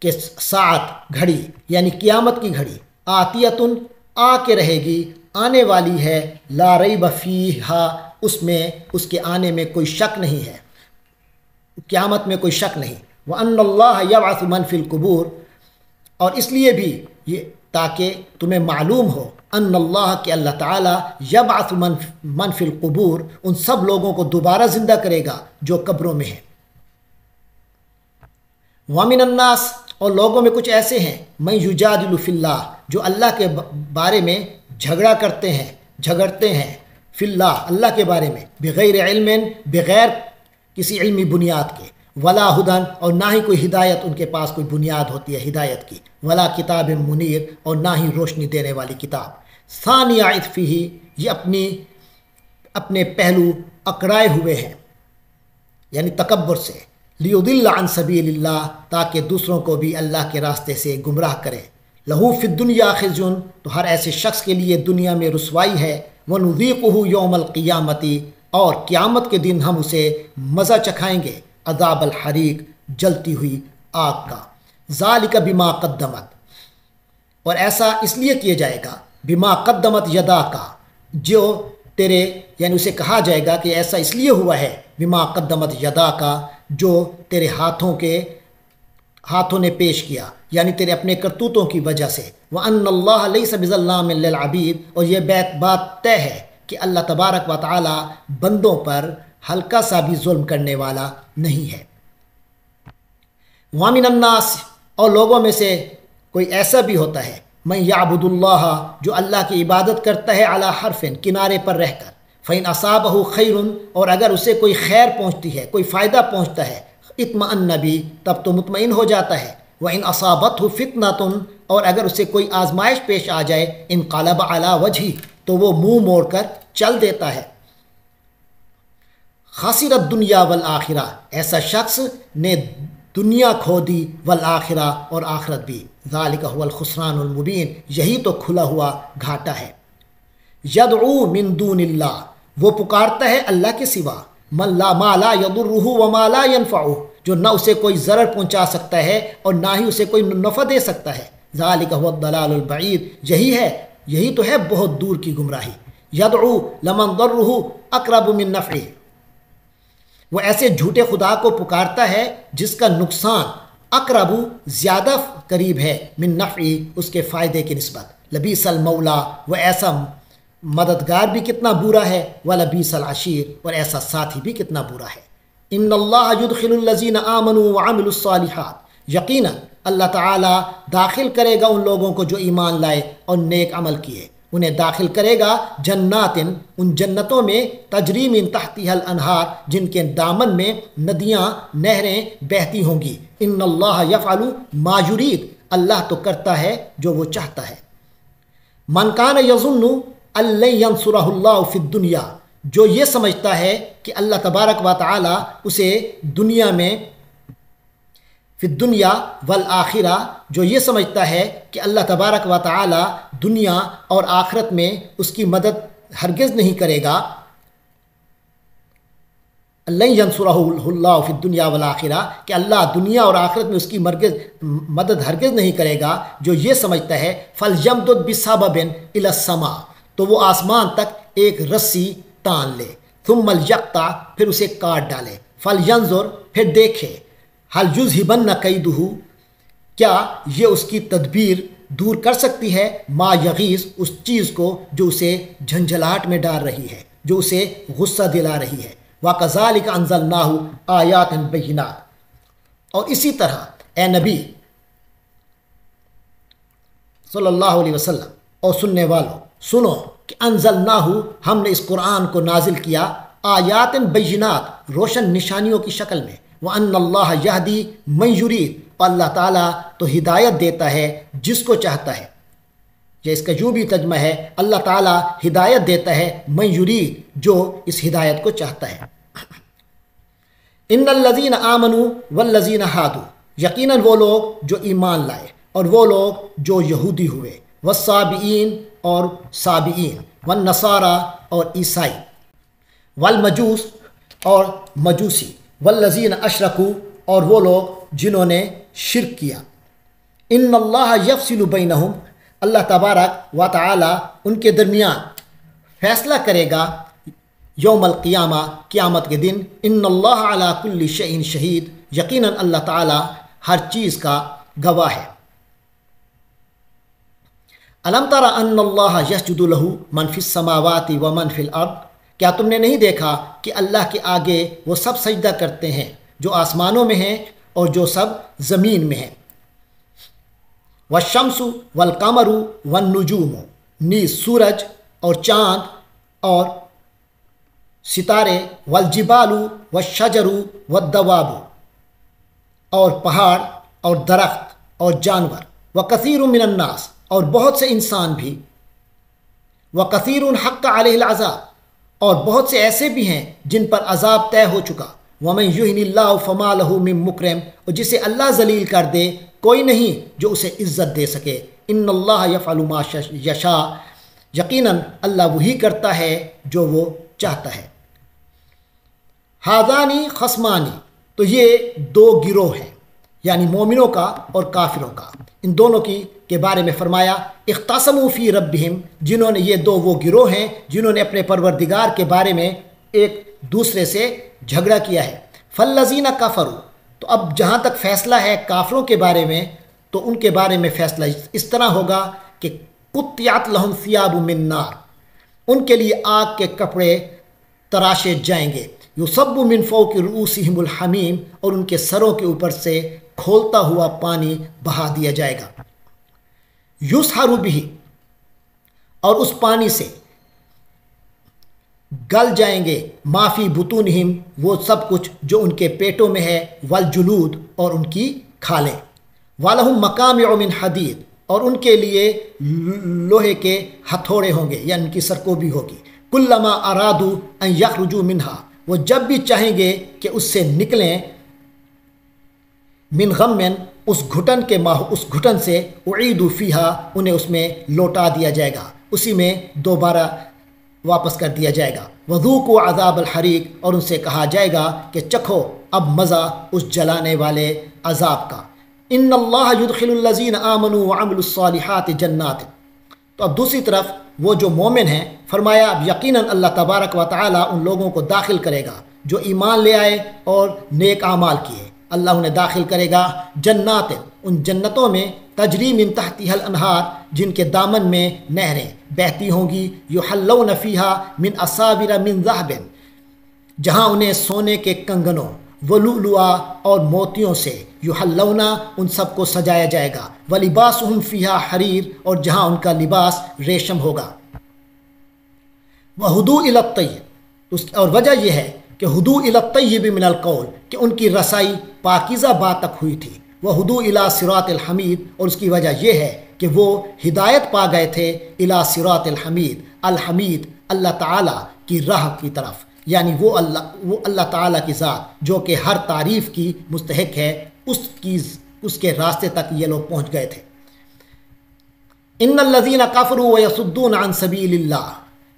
کہ ساعت، گھڑی، یعنی قیامت کی گھڑی، آتیتن، آ کے رہے گی، آنے والی ہے، لا ریب فیہا، اس میں، اس کے آنے میں کوئی شک نہیں ہے، قیامت میں کوئی شک نہیں، وَأَنَّ اللَّهَ يَبْعَثُ مَنْ فِي الْقُبُورِ، اور اس لیے بھی یہ تاکہ تمہیں معلوم ہو، ان اللہ، کہ اللہ تعالیٰ، یبعث من فی القبور، ان سب لوگوں کو دوبارہ زندہ کرے گا جو قبروں میں ہیں، وَمِنَ النَّاسِ، اور لوگوں میں کچھ ایسے ہیں، من یجادل فی اللہ، جو اللہ کے بارے میں جھگڑتے ہیں، فی اللہ، اللہ کے بارے میں، بغیر علم، بغیر کسی علمی بنیاد کے، ولا ہدن، اور نہ ہی کوئی ہدایت ان کے پاس کوئی بنیاد ہوتی ہے ہدایت کی، ولا کتاب منیر، اور نہ ہی روشنی دینے والی کتاب، ثانی عطفہ، یہ اپنے پہلو اکڑائے ہوئے ہیں، یعنی تکبر سے، لیضل عن سبیل اللہ، تاکہ دوسروں کو بھی اللہ کے راستے سے گمراہ کرے، لہو فی الدنیا خزی، تو ہر ایسے شخص کے لیے دنیا میں رسوائی ہے، ونذیقہ یوم القیامت، اور قیامت کے دن ہم اسے مزہ چکھائیں گے، عذاب الحریق، جلتی ہوئی آگ کا، ذالک بما قدمت، اور ایسا اس لیے کیا جائے گا، بما قدمت یدا کا، جو تیرے، یعنی اسے کہا جائے گا کہ ایسا اس لیے ہوا ہے، بما قدمت یدا کا، جو تیرے ہاتھوں نے پیش کیا، یعنی تیرے اپنے کرتوتوں کی وجہ سے، وَأَنَّ اللَّهَ لَيْسَ بِظَلَّامٍ لِّلْعَبِيدِ، اور یہ بات طے ہے کہ اللہ تبارک و تعالی بندوں پر ہلکا سا بھی ظلم کرنے والا نہیں ہے، وَمِنَ النَّاسِ، اور لوگوں میں سے کوئی ایسا بھی ہوتا ہے، من یعبد اللہ جو اللہ کی عبادت کرتا ہے علی حرف کنارے پر رہ کر، فإن اصابہ خیر اور اگر اسے کوئی خیر پہنچتی ہے، کوئی فائدہ پہنچتا ہے، اطمئن بھی تب تو مطمئن ہو جاتا ہے، وإن اصابتہ فتنۃ اور اگر اسے کوئی آزمائش پیش آ جائے، انقلب علی وجہہ تو وہ منہ موڑ کر چل دیتا ہے۔ خسر الدنیا والآخرہ ایسا شخص نے دنیا کھو دی، والآخرہ اور آخرت بھی، ذالک هو الخسران المبین یہی تو کھلا ہوا گھاٹا ہے۔ یدعو من دون اللہ وہ پکارتا ہے اللہ کے سوا، ما لا یضرہ وما لا ینفعہ جو نہ اسے کوئی ضرر پہنچا سکتا ہے اور نہ ہی اسے کوئی نفع دے سکتا ہے، ذالک هو الضلال البعید یہی تو ہے بہت دور کی گمراہی۔ یدعو لمن ضرہ اقرب من نفعہ وہ ایسے جھوٹے خدا کو پکارتا ہے جس کا نقصان اقرب زیادہ قریب ہے، من نفعی اس کے فائدے کی نسبت، لبیس المولا وہ ایسا مددگار بھی کتنا برا ہے، ولبیس العشیر اور ایسا ساتھی بھی کتنا برا ہے۔ ان اللہ یدخل الذین آمنوا وعملوا الصالحات یقیناً اللہ تعالیٰ داخل کرے گا ان لوگوں کو جو ایمان لائے اور نیک عمل کیے، انہیں داخل کرے گا جنات ان جنتوں میں، تجری من تحتها الانہار جن کے دامن میں ندیاں نہریں بہتی ہوں گی۔ ان اللہ یفعل ما یرید اللہ تو کرتا ہے جو وہ چاہتا ہے۔ من کان یظن ان لن ینصرہ اللہ فی الدنیا جو یہ سمجھتا ہے کہ اللہ تبارک و تعالی اسے دنیا میں، فی الدنیا والآخرہ جو یہ سمجھتا ہے کہ اللہ تبارک و تعالی دنیا اور آخرت میں اس کی مدد ہرگز نہیں کرے گا، لن ینصرہ اللہ فی الدنیا والآخرہ کہ اللہ دنیا اور آخرت میں اس کی مدد ہرگز نہیں کرے گا، جو یہ سمجھتا ہے فلیمدد بسبب الی السماء تو وہ آسمان تک ایک رسی تان لے، ثم لیقطع پھر اسے کاٹ ڈالے، فلینظر پھر دیکھے، حل یذہبن کیدہ کیا یہ اس کی تدبیر دور کر سکتی ہے، ما یغیظ اس چیز کو جو اسے جھنجھلاہٹ میں ڈال رہی ہے، جو اسے غصہ دلا رہی ہے۔ وَكَذَلِكَ أَنزَلْنَاهُ آیَاتٍ بَيِّنَاتٍ اور اسی طرح اے نبی صلی اللہ علیہ وسلم اور سننے والوں سنو کہ انزلناہ ہم نے اس قرآن کو نازل کیا آیات بینات روشن نشانیوں کی شکل میں، وَأَنَّ اللَّهَ يَهْدِي مَن يُرِيدُ اور اللہ تعالیٰ تو ہدایت دیتا ہے جس کو چاہتا ہے، یا اس کا جو بھی ترجمہ ہے اللہ تعالیٰ ہدایت دیتا ہے من یرید جو اس ہدایت کو چاہتا ہے۔ ان الذین آمنوا والذین ہادوا یقیناً وہ لوگ جو ایمان لائے اور وہ لوگ جو یہودی ہوئے، والصابئین اور صابئین، والنصارى اور عیسائی، والمجوس اور مجوسی، والذین اشرکوا اور وہ لوگ جنہوں نے شرک کیا، ان اللہ یفصل بینہم اللہ تبارک و تعالی ان کے درمیان فیصلہ کرے گا یوم القیامہ قیامت کے دن، ان اللہ علی کل شیء شہید یقیناً اللہ تعالی ہر چیز کا گواہ ہے۔ الم تر ان اللہ یسجد لہ من فی السماوات و من فی الارض کیا تم نے نہیں دیکھا کہ اللہ کے آگے وہ سب سجدہ کرتے ہیں جو آسمانوں میں ہیں اور جو سب زمین میں ہیں۔ والشمس والقمر والنجوم نیز سورج اور چاند اور ستارے، والجبال والشجر والدواب اور پہاڑ اور درخت اور جانور، وکثیر من الناس اور بہت سے انسان بھی، وکثیر حق علیہ العذاب اور بہت سے ایسے بھی ہیں جن پر عذاب طے ہو چکا، ومن یہن اللہ فما لہ من مکرم اور جسے اللہ ذلیل کر دے کوئی نہیں جو اسے عزت دے سکے، ان اللہ یفعل ما یشاء یقیناً اللہ وہی کرتا ہے جو وہ چاہتا ہے۔ ہذانی خصمانی تو یہ دو گروہ ہیں، یعنی مومنوں کا اور کافروں کا، ان دونوں کے بارے میں فرمایا اختصموا فی ربہم جنہوں نے یہ دو وہ گروہ ہیں جنہوں نے اپنے پروردگار کے بارے میں ایک دوسرے سے جھگڑا کیا ہے، فالذین کفروا تو اب جہاں تک فیصلہ ہے کافروں کے بارے میں تو ان کے بارے میں فیصلہ اس طرح ہوگا کہ قطعت لہم ثیاب من نار ان کے لیے آگ کے کپڑے تراشے جائیں گے، یصب من فوق رؤوسہم الحمیم اور ان کے سروں کے اوپر سے کھولتا ہوا پانی بہا دیا جائے گا، یسحر بھی، اور اس پانی سے گل جائیں گے معافی بطونہم، وہ سب کچھ جو ان کے پیٹوں میں ہے، والجلود، اور ان کی کھالیں، وَلَهُمْ مَقَامِعُ مِنْ حَدِيدٍ، اور ان کے لیے لوہے کے ہتھوڑے ہوں گے، یعنی ان کی سرکوبی ہوگی، کلما ارادو ان یخرجوا منہا، وہ جب بھی چاہیں گے کہ اس سے نکلیں، من غمن، اس گھٹن سے، اعیدوا فیہا، انہیں اس میں لوٹا دیا جائے گا، اسی میں دوبارہ واپس کر دیا جائے گا، وذوقوا عذاب الحریق، اور ان سے کہا جائے گا کہ چکھو اب مزہ اس جلانے والے عذاب کا، ان اللہ یدخل الذین آمنوا وعملوا الصالحات جنات، تو اب دوسری طرف وہ جو مومن ہیں، فرمایا اب یقیناً اللہ تبارک و تعالی ان لوگوں کو داخل کرے گا جو ایمان لے آئے اور نیک اعمال کیے، اللہ انہیں داخل کرے گا جنات، ان جنتوں میں، تجری من تحتها الانہار، جن کے دامن میں نہریں بہتی ہوں گی، یحلون فیہا من اساور من ذہب، جہاں انہیں سونے کے کنگنوں، ولؤلؤا، اور موتیوں سے، یحلون، ان سب کو سجایا جائے گا، ولباسہم فیہا حریر، اور جہاں ان کا لباس ریشم ہوگا، وہدوء الی الطیب، اور وجہ یہ ہے کہ ہدوء الی الطیب من القول، کہ ان کی رسائی پاکیزہ بات تک ہوئی تھی، وہدوء الی صراط الحمید، اور اس کی وجہ یہ ہے کہ وہ ہدایت پا گئے تھے الی صراط الحمید، الحمید اللہ تعالیٰ کی راہ کی طرف، یعنی وہ اللہ تعالیٰ کی ذات جو کہ ہر تعریف کی مستحق ہے، اس کے راستے تک یہ لوگ پہنچ گئے تھے۔ ان الذین کفروا ویصدون عن سبیل اللہ،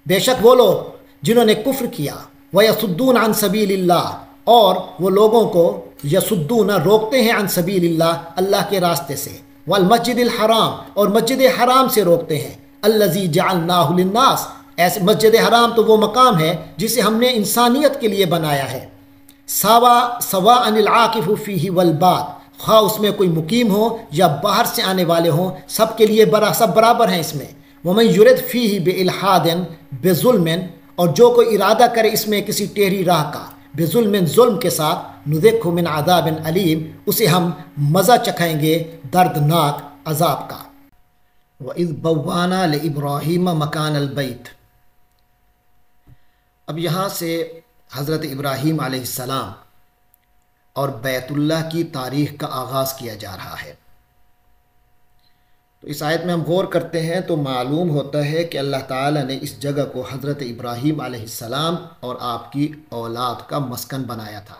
بے شک وہ لوگ جنہوں نے کفر کیا، ویصدون عن سبیل اللہ، اور وہ لوگوں کو یصدون روکتے ہیں، عن سبیل اللہ، اللہ کے راستے سے، والمسجد الحرام، اور مسجد حرام سے روکتے ہیں، الذی جعلناہ للناس، ایسے مسجد حرام تو وہ مقام ہے جسے ہم نے انسانیت کے لیے بنایا ہے، سواء العاکف فیہ والباد، خواہ اس میں کوئی مقیم ہو یا باہر سے آنے والے ہوں، سب کے لیے سب برابر ہیں اس میں، ومن یرد فیہ بالحاد بظلم، اور جو کوئی ارادہ کرے اس میں کسی ٹیڑھی راہ کا، بظلم، ظلم کے ساتھ، نذقہ من عذاب علیم، اسے ہم مزہ چکھائیں گے دردناک عذاب کا۔ وَإِذْ بَوَّأْنَا لِإِبْرَاهِيمَ مَكَانَ الْبَيْتِ، اب یہاں سے حضرت ابراہیم علیہ السلام اور بیت اللہ کی تاریخ کا آغاز کیا جا رہا ہے۔ تو اس آیت میں ہم غور کرتے ہیں تو معلوم ہوتا ہے کہ اللہ تعالیٰ نے اس جگہ کو حضرت ابراہیم علیہ السلام اور آپ کی اولاد کا مسکن بنایا تھا،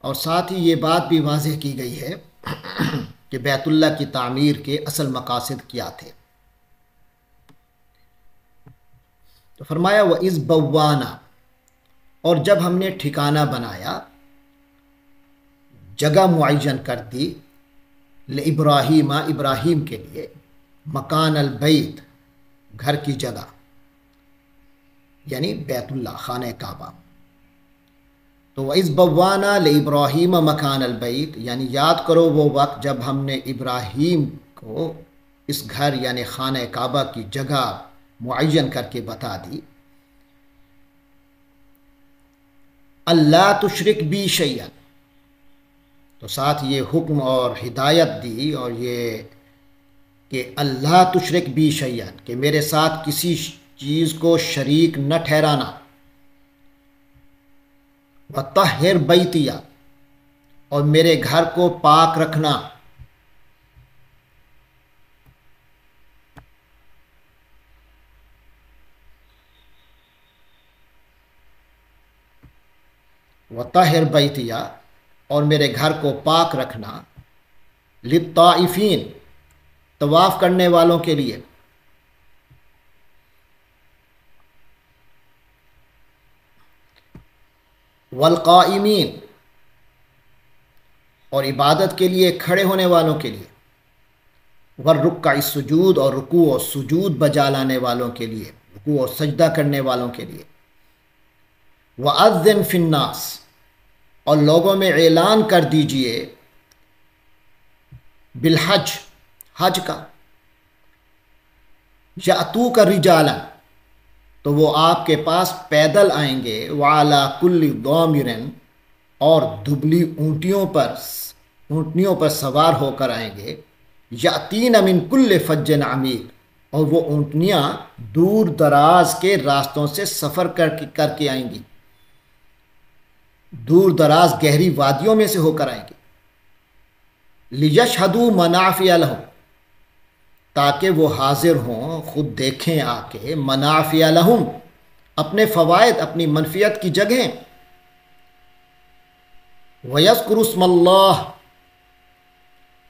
اور ساتھ ہی یہ بات بھی واضح کی گئی ہے کہ بیت اللہ کی تعمیر کے اصل مقاصد کیا تھے۔ تو فرمایا وَإِذْ بَوَّأْنَا، اور جب ہم نے ٹھکانہ بنایا، جگہ معین کر دی، لِإِبْرَاهِيمَ، ابراہیم کے لیے، مکان البیت، گھر کی جگہ، یعنی بیت اللہ، خانہ کعبہ۔ تو وَإِذْ بَوَّأْنَا لِإِبْرَاهِيمَ مَكَانَ الْبَيْتِ، یعنی یاد کرو وہ وقت جب ہم نے ابراہیم کو اس گھر یعنی خانہ کعبہ کی جگہ معین کر کے بتا دی، اللہ تشرک بی شیئا، تو ساتھ یہ حکم اور ہدایت دی، اور یہ کہ اللہ تشرک بی شیئا، کہ میرے ساتھ کسی چیز کو شریک نہ ٹھہرانا، وطہر بیتیا، اور میرے گھر کو پاک رکھنا، وطہر بیتیا، اور میرے گھر کو پاک رکھنا، للطائفین، طواف کرنے والوں کے لیے، والقائمین، اور عبادت کے لیے کھڑے ہونے والوں کے لیے، والرکع السجود، اور رکوع و سجود بجا لانے والوں کے لیے، رکوع اور سجدہ کرنے والوں کے لیے، وَأَذِّن فِي النَّاسِ، اور لوگوں میں اعلان کر دیجئے، بالحج، حج کا، یأتوک رجالا، تو وہ آپ کے پاس پیدل آئیں گے، وعلی کل ضامر، اور دبلی اونٹنیوں پر سوار ہو کر آئیں گے، یاتین من کل فج عمیق، اور وہ اونٹنیاں دور دراز کے راستوں سے سفر کر کے آئیں گی، دور دراز گہری وادیوں میں سے ہو کر آئیں گی۔ لیشہدوا منافع لہم، تاکہ وہ حاضر ہوں، خود دیکھیں آ کے، منافع لہم، اپنے فوائد، اپنی منفیت کی جگہیں، وَيَذْكُرُوا اسْمَ اللَّهِ،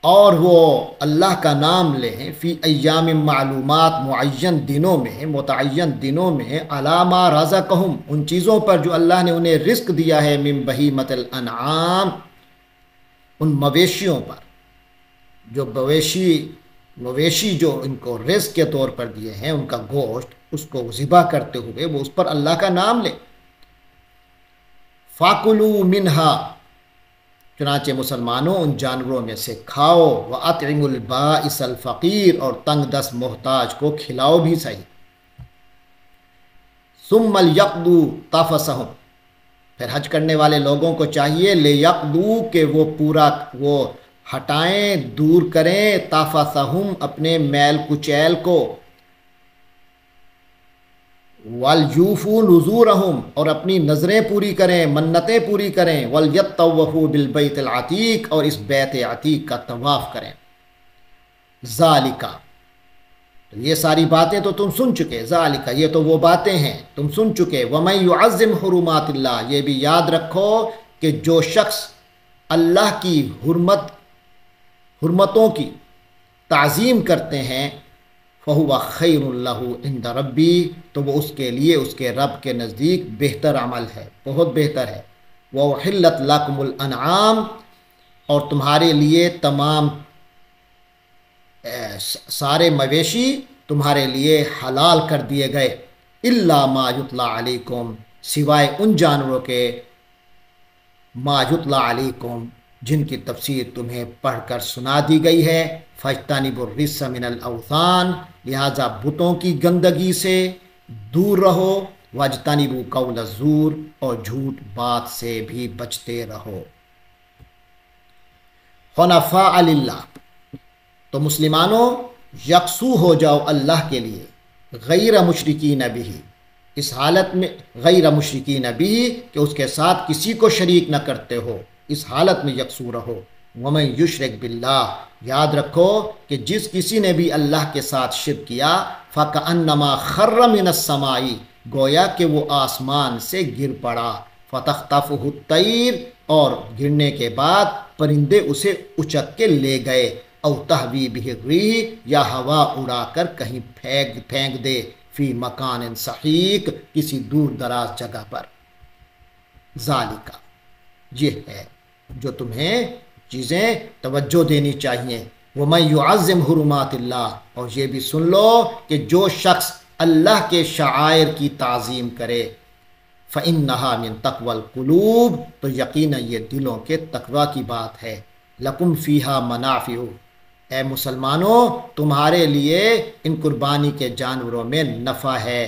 اور وہ اللہ کا نام لیں، فی ایام معلومات، معین دنوں میں، متعین دنوں میں، علی ما رزقہم، ان چیزوں پر جو اللہ نے انہیں رزق دیا ہے، من بہیمۃ الانعام، ان مویشیوں پر، جو مویشی جو ان کو رزق کے طور پر دیے ہیں، ان کا گوشت، اس کو ذبح کرتے ہوئے وہ اس پر اللہ کا نام لیں۔ فَاكُلُوا مِنْهَا، چنانچہ مسلمانوں ان جانوروں میں سے کھاؤ، وَأَطْعِمُوا الْبَائِسَ الْفَقِيرَ، اور تنگ دست محتاج کو کھلاؤ بھی صحیح۔ ثُمَّ لْيَقْضُوا تَفَثَهُمْ، پھر حج کرنے والے لوگوں کو چاہیے، لِيَقْضُوا، کہ وہ ہٹائیں، دور کریں، تَفَثَهُمْ، اپنے میل کچیل کو، وَلْيُوفُوا نُذُورَهُمْ، اور اپنی نظریں پوری کریں، منتیں پوری کریں، وَلْيَطَّوَّفُوا بِالْبَيْتِ الْعَتِيقِ، اور اس بیت عتیق کا طواف کریں۔ ذَالِکَ، تو یہ ساری باتیں تو تم سن چکے، ذالک، یہ تو وہ باتیں ہیں تم سن چکے، وَمَن يُعَظِّمْ حُرُمَاتِ اللَّهِ، یہ بھی یاد رکھو کہ جو شخص اللہ کی حرمتوں کی تعظیم کرتے ہیں، فَهُوَ خَيْرٌ لَهُ عِندَ رَبِّهِ، تو وہ اس کے لیے اس کے رب کے نزدیک بہتر عمل ہے، بہت بہتر ہے۔ وَأُحِلَّتْ لَكُمُ الْأَنْعَامُ، اور تمہارے لیے تمام سارے مویشی تمہارے لیے حلال کر دیے گئے، إِلَّا مَا يُتْلَى عَلَيْكُمْ، سوائے ان جانوروں کے، ما یتلی علیکم، جن کی تفسیر تمہیں پڑھ کر سنا دی گئی ہے، فاجتنبوا الرجس من الاوثان، لہذا بتوں کی گندگی سے دور رہو، واجتنبوا قول الزور، اور جھوٹ بات سے بھی بچتے رہو۔ حنفاء للہ، تو مسلمانوں یکسو ہو جاؤ اللہ کے لیے، غیر مشرکین بہ، اس حالت میں غیر مشرکین بہ کہ اس کے ساتھ کسی کو شریک نہ کرتے ہو، اس حالت میں یکسو رہو۔ ومن یشرک باللہ، یاد رکھو کہ جس کسی نے بھی اللہ کے ساتھ شرک کیا، فکأنما خر من السماء، گویا کہ وہ آسمان سے گر پڑا، فتخطفہ الطیر، اور گرنے کے بعد پرندے اسے اچک کے لے گئے، او تہوی بہ الریح، یا ہوا اڑا کر کہیں پھینک دے، فی مکان سحیق، کسی دور دراز جگہ پر۔ ذالک، یہ ہے جو تمہیں چیزیں توجہ دینی چاہیے۔ وَمَن يُعَظِّمْ حُرُمَاتِ اللَّهِ، اور یہ بھی سن لو کہ جو شخص اللہ کے شعائر کی تعظیم کرے، فَإِنَّهَا مِن تَقْوَى الْقُلُوبِ، تو یقینا یہ دلوں کے تقوی کی بات ہے۔ لَكُمْ فِيهَا مَنَافِعُ، اے مسلمانوں تمہارے لیے ان قربانی کے جانوروں میں نفع ہے،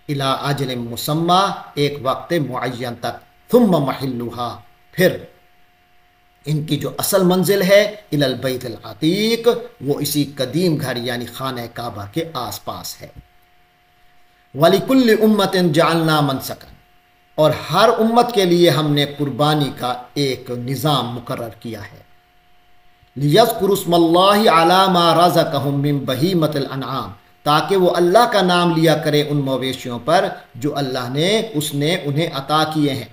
الی اجل مسمى، ایک وقت معین تک، ثم محلها، پھر ان کی جو اصل منزل ہے، الی البیت العتیق، وہ اسی قدیم گھر یعنی خانہ کعبہ کے آس پاس ہے۔ وَلِكُلِّ أُمَّةٍ جَعَلْنَا مَنسَكًا، اور ہر امت کے لیے ہم نے قربانی کا ایک نظام مقرر کیا ہے۔ لِيَذْكُرُوا اسْمَ اللَّهِ عَلَى مَا رَزَقَهُم مِّن بَهِيمَةِ الْأَنْعَامِ، تاکہ وہ اللہ کا نام لیا کرے ان مویشیوں پر جو اللہ نے انہیں عطا کیے ہیں۔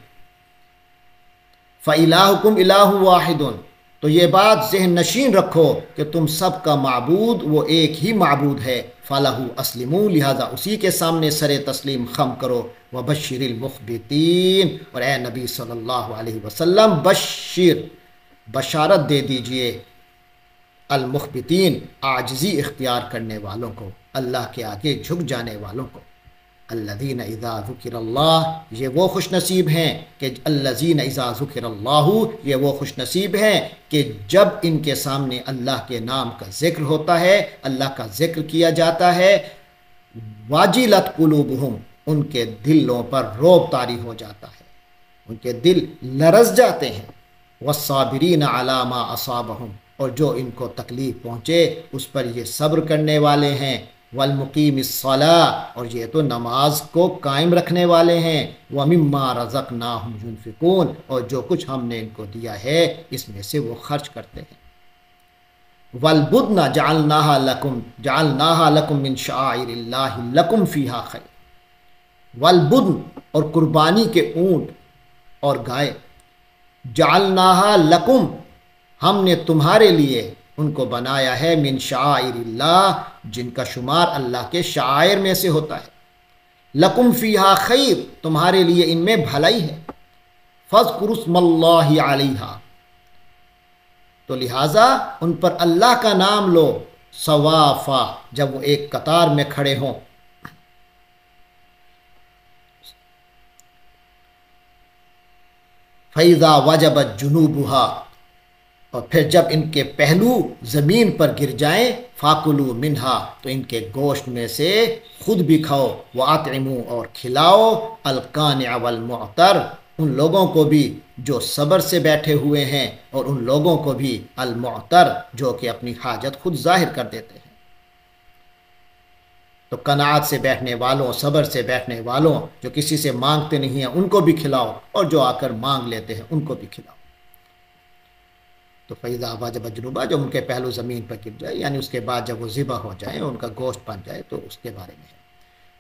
فَإِلَٰهُكُمْ إِلَٰهٌ وَاحِدٌ، تو یہ بات ذہن نشین رکھو کہ تم سب کا معبود وہ ایک ہی معبود ہے۔ فَلَهُ أَسْلِمُوا، لہذا اسی کے سامنے سر تسلیم خم کرو۔ وَبَشِّرِ الْمُخْبِتِينَ، اور اے نبی صلی اللہ علیہ وسلم بشارت دے دیجئے المخبتین، عاجزی اختیار کرنے والوں کو، اللہ کے آگے جھک جانے والوں کو۔ الذین اذا ذکر اللہ، یہ وہ خوش نصیب ہیں کہ الذین اذا ذکر اللہ، یہ وہ خوش نصیب ہیں کہ جب ان کے سامنے اللہ کے نام کا ذکر ہوتا ہے، اللہ کا ذکر کیا جاتا ہے، واجلت قلوبہم، ان کے دلوں پر رعب طاری ہو جاتا ہے، ان کے دل لرز جاتے ہیں۔ والصابرین علی ما اصابہم، اور جو ان کو تکلیف پہنچے اس پر یہ صبر کرنے والے ہیں، والمقیم الصلاۃ، اور یہ تو نماز کو قائم رکھنے والے ہیں، ومما رزقناہم ينفقون، اور جو کچھ ہم نے ان کو دیا ہے اس میں سے وہ خرچ کرتے ہیں۔ والبدن جعلناها لکم من شعائر اللہ لکم فیہا خیر، والبدن، اور قربانی کے اونٹ اور گائے، جعلناها لکم، ہم نے تمہارے لیے ان کو بنایا ہے، من شعائر اللہ، جن کا شمار اللہ کے شعائر میں سے ہوتا ہے، لکم فیہا خیر، تمہارے لیے ان میں بھلائی ہے، فاذکروا اسم اللہ علیہا، تو لہٰذا ان پر اللہ کا نام لو، صوافا، جب وہ ایک قطار میں کھڑے ہوں، فَإِذَا وَجَبَتْ جُنُوبُهَا، اور پھر جب ان کے پہلو زمین پر گر جائیں، فَاكُلُوا مِنْهَا، تو ان کے گوشت میں سے خود بھی کھاؤ، وَأَطْعِمُوا، اور کھلاؤ، الْقَانِعَ وَالْمُعْتَرَ، ان لوگوں کو بھی جو صبر سے بیٹھے ہوئے ہیں، اور ان لوگوں کو بھی المعتر، جو کہ اپنی حاجت خود ظاہر کر دیتے ہیں۔ تو قناعت سے بیٹھنے والوں، صبر سے بیٹھنے والوں، جو کسی سے مانگتے نہیں ہیں ان کو بھی کھلاؤ، اور جو آ کر مانگ لیتے ہیں ان کو بھی کھلاؤ۔ تو فَإِذَا وَجَبَتْ جُنُوبُهَا، جب ان کے پہلو زمین پر گر جائے، یعنی اس کے بعد جب وہ ذبح ہو جائیں، ان کا گوشت بن جائے، تو اس کے بارے میں ہے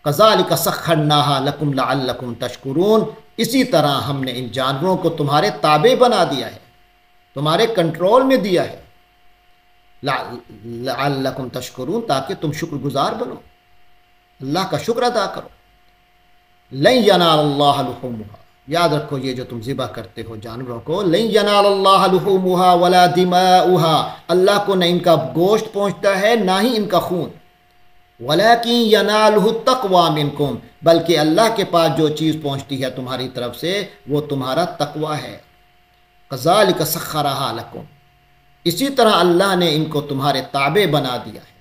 كَذَلِكَ سَخَّرْنَاهَا لَكُمْ لَعَلَّكُمْ تَشْكُرُونَ، اسی طرح ہم نے ان جانوروں کو تمہارے تابع بنا دیا ہے، تمہارے کنٹرول میں دیا ہے، لَعَلَّكُمْ تَشْكُرُونَ، تاکہ تم شکر گزار بنو، اللہ کا شکر ادا کرو۔ لَن يَنَالَ اللَّهَ لُحُومُهَا، یاد رکھو یہ جو تم ذبح کرتے ہو جانوروں کو، لَن يَنَالَ اللَّهَ لُحُومُهَا وَلَا دِمَاؤُهَا، اللہ کو نہ ان کا گوشت پہنچتا ہے نہ ہی ان کا خون، وَلَكِن يَنَالُهُ التَّقْوَى مِنْكُمْ، بلکہ اللہ کے پاس جو چیز پہنچتی ہے تمہاری طرف سے وہ تمہارا تقوی ہے۔ كَذَلِكَ سَخَّرَهَا لَكُمْ، اسی طرح اللہ نے ان کو تمہارے تابع بنا دیا ہے،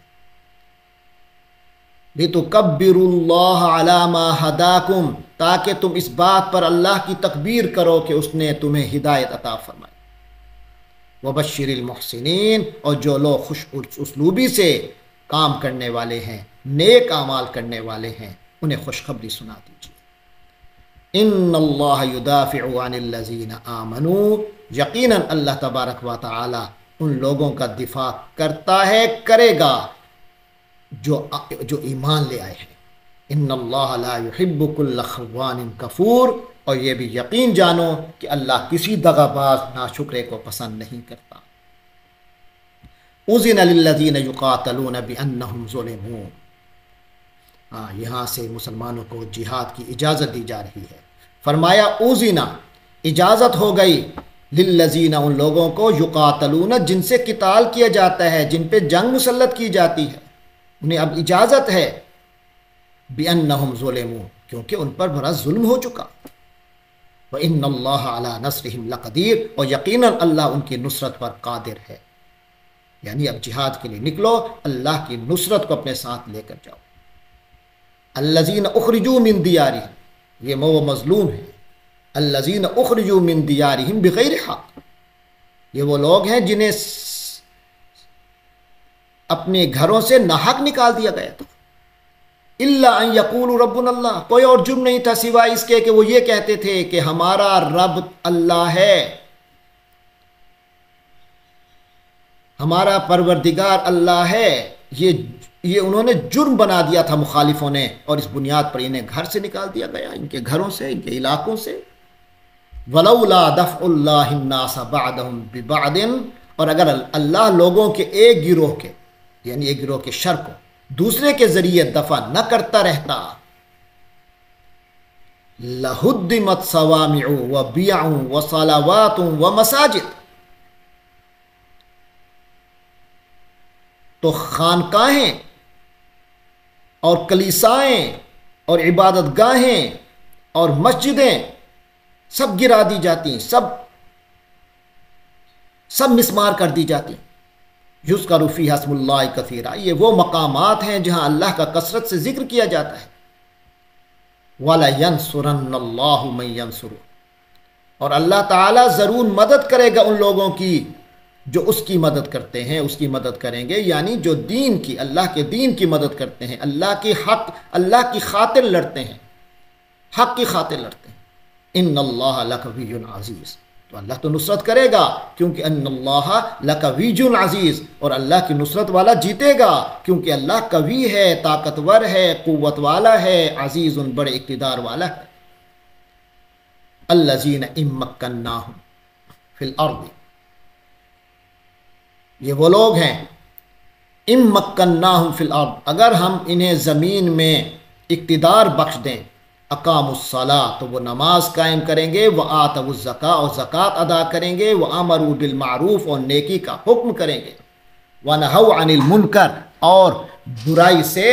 لِتُكَبِّرُوا اللَّهَ عَلَى مَا هَدَاكُمْ، تاکہ تم اس بات پر اللہ کی تکبیر کرو کہ اس نے تمہیں ہدایت عطا فرمائی، وَبَشِّرِ الْمُحْسِنِينَ، اور جو لوگ خوش اسلوبی سے کام کرنے والے ہیں، نیک اعمال کرنے والے ہیں، انہیں خوشخبری سنا دیجیے۔ ان اللہ یدافع عن الذین آمنوا، یقیناً اللہ تبارک و تعالی ان لوگوں کا دفاع کرتا ہے، کرے گا جو ایمان لے آئے ہیں۔ ان اللہ لا يحب كل خوان کفور، اور یہ بھی یقین جانو کہ اللہ کسی دغا باز ناشکرے کو پسند نہیں کرتا۔ اذن للذین یقاتلون بانہم ظلموا، یہاں سے مسلمانوں کو جہاد کی اجازت دی جا رہی ہے۔ فرمایا اذن، اجازت ہو گئی، للذین، ان لوگوں کو، یقاتلون، جن سے قتال کیا جاتا ہے، جن پہ جنگ مسلط کی جاتی ہے، انہیں اب اجازت ہے، بانہم ظلموا، کیونکہ ان پر بڑا ظلم ہو چکا، وان اللہ علی نصرہم لقدیر، اور یقیناً اللہ ان کی نصرت پر قادر ہے۔ یعنی اب جہاد کے لیے نکلو، اللہ کی نصرت کو اپنے ساتھ لے کر جاؤ۔ الذین اخرجوا من دیارہم، یہ وہ مظلوم ہے، الذین اخرجوا من دیارہم بغیر حق، یہ وہ لوگ ہیں جنہیں اپنے گھروں سے ناحق نکال دیا گیا تھا۔ الا ان یقولوا ربنا اللہ، کوئی اور جرم نہیں تھا سوائے اس کے کہ وہ یہ کہتے تھے کہ ہمارا رب اللہ ہے، ہمارا پروردگار اللہ ہے۔ یہ انہوں نے جرم بنا دیا تھا مخالفوں نے، اور اس بنیاد پر انہیں گھر سے نکال دیا گیا، ان کے گھروں سے، ان کے علاقوں سے۔ ولولا دفع اللہ الناس بعدهم ببعض، اور اگر اللہ لوگوں کے ایک گروہ کے، یعنی ایک گروہ کے شر کو دوسرے کے ذریعے دفع نہ کرتا رہتا، لہدمت صوامع وبیع وصلوات ومساجد، تو خانقاہیں اور کلیسائیں اور عبادت گاہیں اور مسجدیں سب گرا دی جاتی، سب مسمار کر دی جاتی۔ یذکر فیہا اسم اللہ کثیرا، یہ وہ مقامات ہیں جہاں اللہ کا کثرت سے ذکر کیا جاتا ہے۔ وَلَيَنْصُرَنَّ اللَّهُ مَن يَنْصُرُهُ، اور اللہ تعالیٰ ضرور مدد کرے گا ان لوگوں کی جو اس کی مدد کرتے ہیں اس کی مدد کریں گے، یعنی جو دین کی، اللہ کے دین کی مدد کرتے ہیں، اللہ کی خاطر لڑتے ہیں، حق کی خاطر لڑتے ہیں۔ ان اللہ لقوی عزیز، تو اللہ تو نصرت کرے گا، کیونکہ ان اللہ لقوی عزیز، اور اللہ کی نصرت والا جیتے گا، کیونکہ اللہ قوی ہے، طاقتور ہے، قوت والا ہے، عزیز بڑے اقتدار والا ہے۔ الذین ان مکناہم فی الارض، یہ وہ لوگ ہیں، ان مکناہم فی الارض، اگر ہم انہیں زمین میں اقتدار بخش دیں، اقاموا الصلاۃ، تو وہ نماز قائم کریں گے، وآتوا الزکاۃ، اور زکوٰۃ ادا کریں گے، وامروا بالمعروف، اور نیکی کا حکم کریں گے، ونہوا عن المنکر، اور برائی سے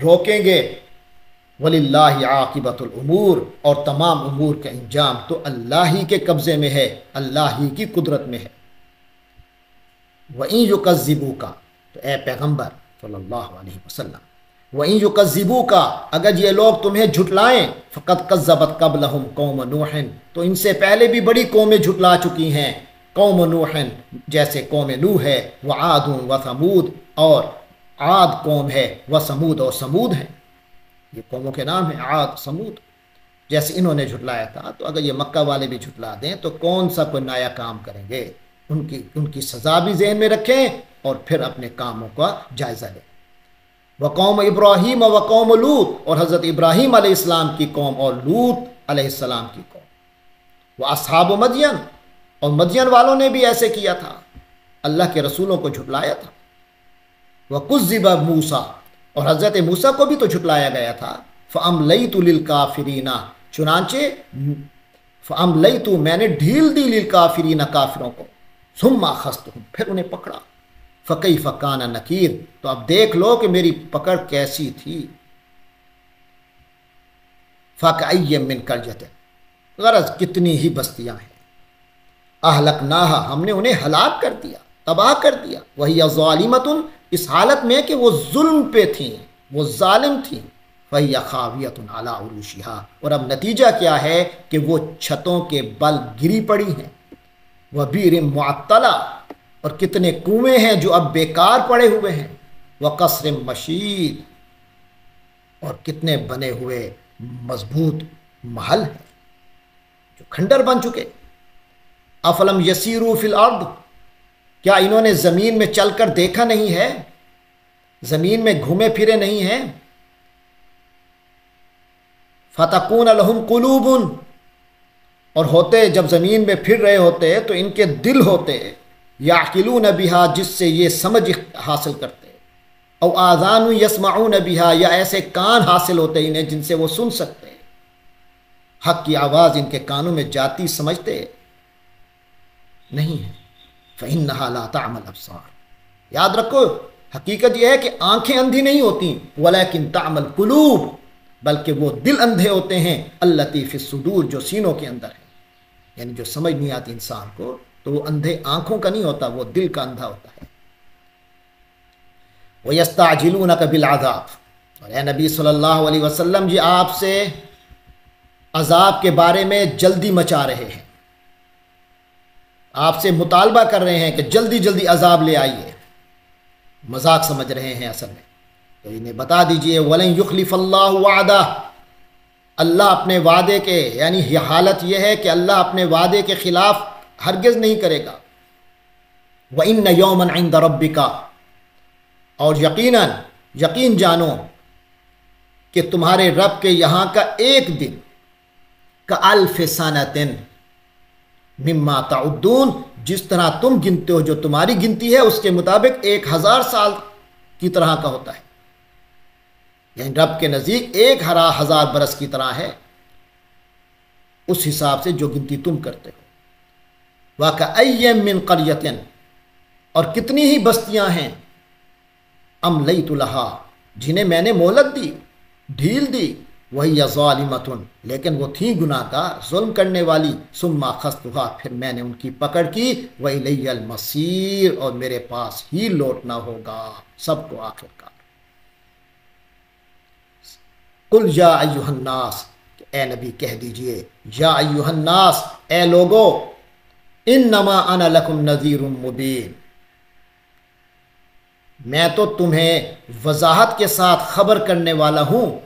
روکیں گے، وللہ عاقبۃ الامور، اور تمام امور کا انجام تو اللہ ہی کے قبضے میں ہے، اللہ ہی کی قدرت میں ہے۔ وَإِن يُكَذِّبُوكَ، تو اے پیغمبر صلی اللہ علیہ وسلم، وَإِن يُكَذِّبُوكَ، اگر یہ لوگ تمہیں جھٹلائیں، فَقَدْ كَذَّبَتْ قَبْلَهُمْ قَوْمُ نُوحٍ، تو ان سے پہلے بھی بڑی قومیں جھٹلا چکی ہیں، قوم نوح، جیسے قوم نوح ہے، وعاد وثمود، اور عاد قوم ہے، وثمود، اور سمود ہیں، یہ قوموں کے نام ہیں، عاد سمود، جیسے انہوں نے جھٹلایا تھا۔ تو اگر یہ مکہ والے بھی جھٹلا دیں تو کون سا کوئی نیا کام کریں گے؟ ان کی سزا بھی ذہن میں رکھیں اور پھر اپنے کاموں کا جائزہ لیں۔ وقوم ابراہیم وقوم لوط، اور حضرت ابراہیم علیہ السلام کی قوم اور لوط علیہ السلام کی قوم، واصحاب مدین، اور مدین والوں نے بھی ایسے کیا تھا، اللہ کے رسولوں کو جھٹلایا تھا۔ وکذب موسیٰ، اور حضرت موسیٰ کو بھی تو جھٹلایا گیا تھا۔ فاملیت للکافرین، چنانچہ فاملیت، میں نے ڈھیل دی، للکافرین، کافروں کو، ثم اخذتهم، پھر انہیں پکڑا، فکیف کان نکیر، تو اب دیکھ لو کہ میری پکڑ کیسی تھی۔ فکأی من قریۃ، غرض کتنی ہی بستیاں ہیں، اہلکناہا، ہم نے انہیں ہلاک کر دیا، تباہ کر دیا، وہی ظالمۃ، اس حالت میں کہ وہ ظلم پہ تھیں، وہ ظالم تھیں، فہی خاویۃ علی عروشہا، اور اب نتیجہ کیا ہے کہ وہ چھتوں کے بل گری پڑی ہیں، وبئر معطلہ، اور کتنے کنویں ہیں جو اب بیکار پڑے ہوئے ہیں، وقصر مشید، اور کتنے بنے ہوئے مضبوط محل ہیں جو کھنڈر بن چکے۔ افلم یسیروا فی الارض، کیا انہوں نے زمین میں چل کر دیکھا نہیں ہے، زمین میں گھومے پھرے نہیں ہیں؟ فتکون لہم قلوب، اور ہوتے جب زمین میں پھر رہے ہوتے تو ان کے دل ہوتے، یعقلون بہا، جس سے یہ سمجھ حاصل کرتے، او آذان یسمعون بہا، یا ایسے کان حاصل ہوتے انہیں جن سے وہ سن سکتے، حق کی آواز ان کے کانوں میں جاتی سمجھتے نہیں ہے۔ فإنہا لا تعمی الابصار، یاد رکھو حقیقت یہ ہے کہ آنکھیں اندھی نہیں ہوتی، ولیکن تعمی القلوب، بلکہ وہ دل اندھے ہوتے ہیں، التی فی الصدور، جو سینوں کے اندر ہے، یعنی جو سمجھ نہیں آتی انسان کو، تو وہ اندھے آنکھوں کا نہیں ہوتا، وہ دل کا اندھا ہوتا ہے۔ وَيَسْتَعْجِلُونَكَ بِالْعَذَابِ، اور اے نبی صلی اللہ علیہ وسلم، یہ آپ سے عذاب کے بارے میں جلدی مچا رہے ہیں، آپ سے مطالبہ کر رہے ہیں کہ جلدی جلدی عذاب لے آئیے، مذاق سمجھ رہے ہیں اصل میں، تو انہیں بتا دیجئے وَلَن يُخْلِفَ اللَّهُ وَعْدَهُ، اللہ اپنے وعدے کے، یعنی یہ حالت یہ ہے کہ اللہ اپنے وعدے کے خلاف ہرگز نہیں کرے گا۔ وَإِنَّ يَوْمًا عِندَ رَبِّكَ، اور یقین جانو کہ تمہارے رب کے یہاں کا ایک دن، کَأَلْفِ سَنَةٍ مما تعدون، جس طرح تم گنتے ہو، جو تمہاری گنتی ہے اس کے مطابق 1000 سال کی طرح کا ہوتا ہے، یعنی رب کے نزدیک 1000 برس کی طرح ہے، اس حساب سے جو گنتی تم کرتے ہو۔ وَكَأَيٍّ مِّن قَرْيَةٍ، اور کتنی ہی بستیاں ہیں، أَمْلَيْتُ لَهَا، جنہیں میں نے مہلت دی، ڈھیل دی، وَهِيَ ظَالِمَةٌ، لیکن وہ تھیں گناہ گار، ظلم کرنے والی، ثُمَّ أَخَذْتُهَا، پھر میں نے ان کی پکڑ کی، وَإِلَيَّ الْمَصِيرُ، اور میرے پاس ہی لوٹنا ہوگا سب کو آخر کار۔ قُلْ يَا أَيُّهَا النَّاسُ، اے نبی کہہ دیجئے، یا ایھا الناس، اے لوگو، انما انا لکم نذیر مبین، میں تو تمہیں وضاحت کے ساتھ خبر کرنے والا ہوں۔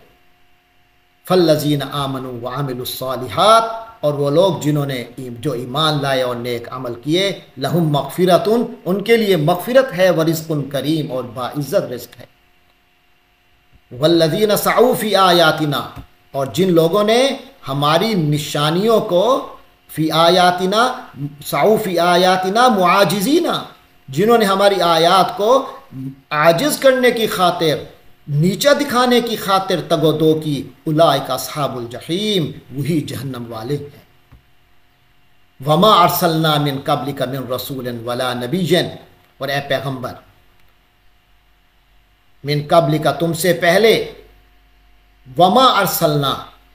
فالذین آمنوا وعملوا الصالحات، اور وہ لوگ جنہوں نے جو ایمان لائے اور نیک عمل کیے، لہم مغفرۃ، ان کے لیے مغفرت ہے، ورزق کریم، اور باعزت رزق ہے۔ والذین سعوا فی آیاتنا، اور جن لوگوں نے ہماری نشانیوں کو فی آیاتنا، سعوا فی آیاتنا معاجزین، جنہوں نے ہماری آیات کو عاجز کرنے کی خاطر، نیچا دکھانے کی خاطر تگ و دو کی، اولئک اصحاب الجحیم، وہی جہنم والے ہیں۔ وما ارسلنا من قبلک من رسول ولا نبی، اور اے پیغمبر من قبلک، تم سے پہلے، وما ارسلنا،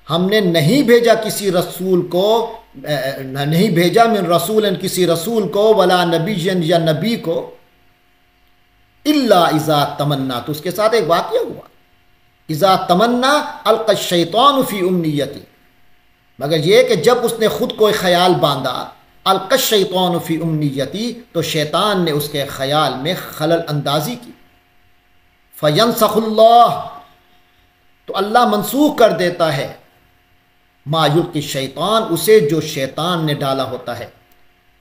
ہم نے نہیں بھیجا کسی رسول کو، نہیں بھیجا من رسول، کسی رسول کو، ولا نبی، یا نبی کو، الا اذا تمنا، تو اس کے ساتھ ایک واقعہ ہوا، اذا تمنا القى الشیطان فی امنیتی، مگر یہ کہ جب اس نے خود کوئی خیال باندھا، القى الشیطان فی امنیتی، تو شیطان نے اس کے خیال میں خلل اندازی کی، فینسخ اللہ، تو اللہ منسوخ کر دیتا ہے، ما یلقی الشیطان، اسے جو شیطان نے ڈالا ہوتا ہے،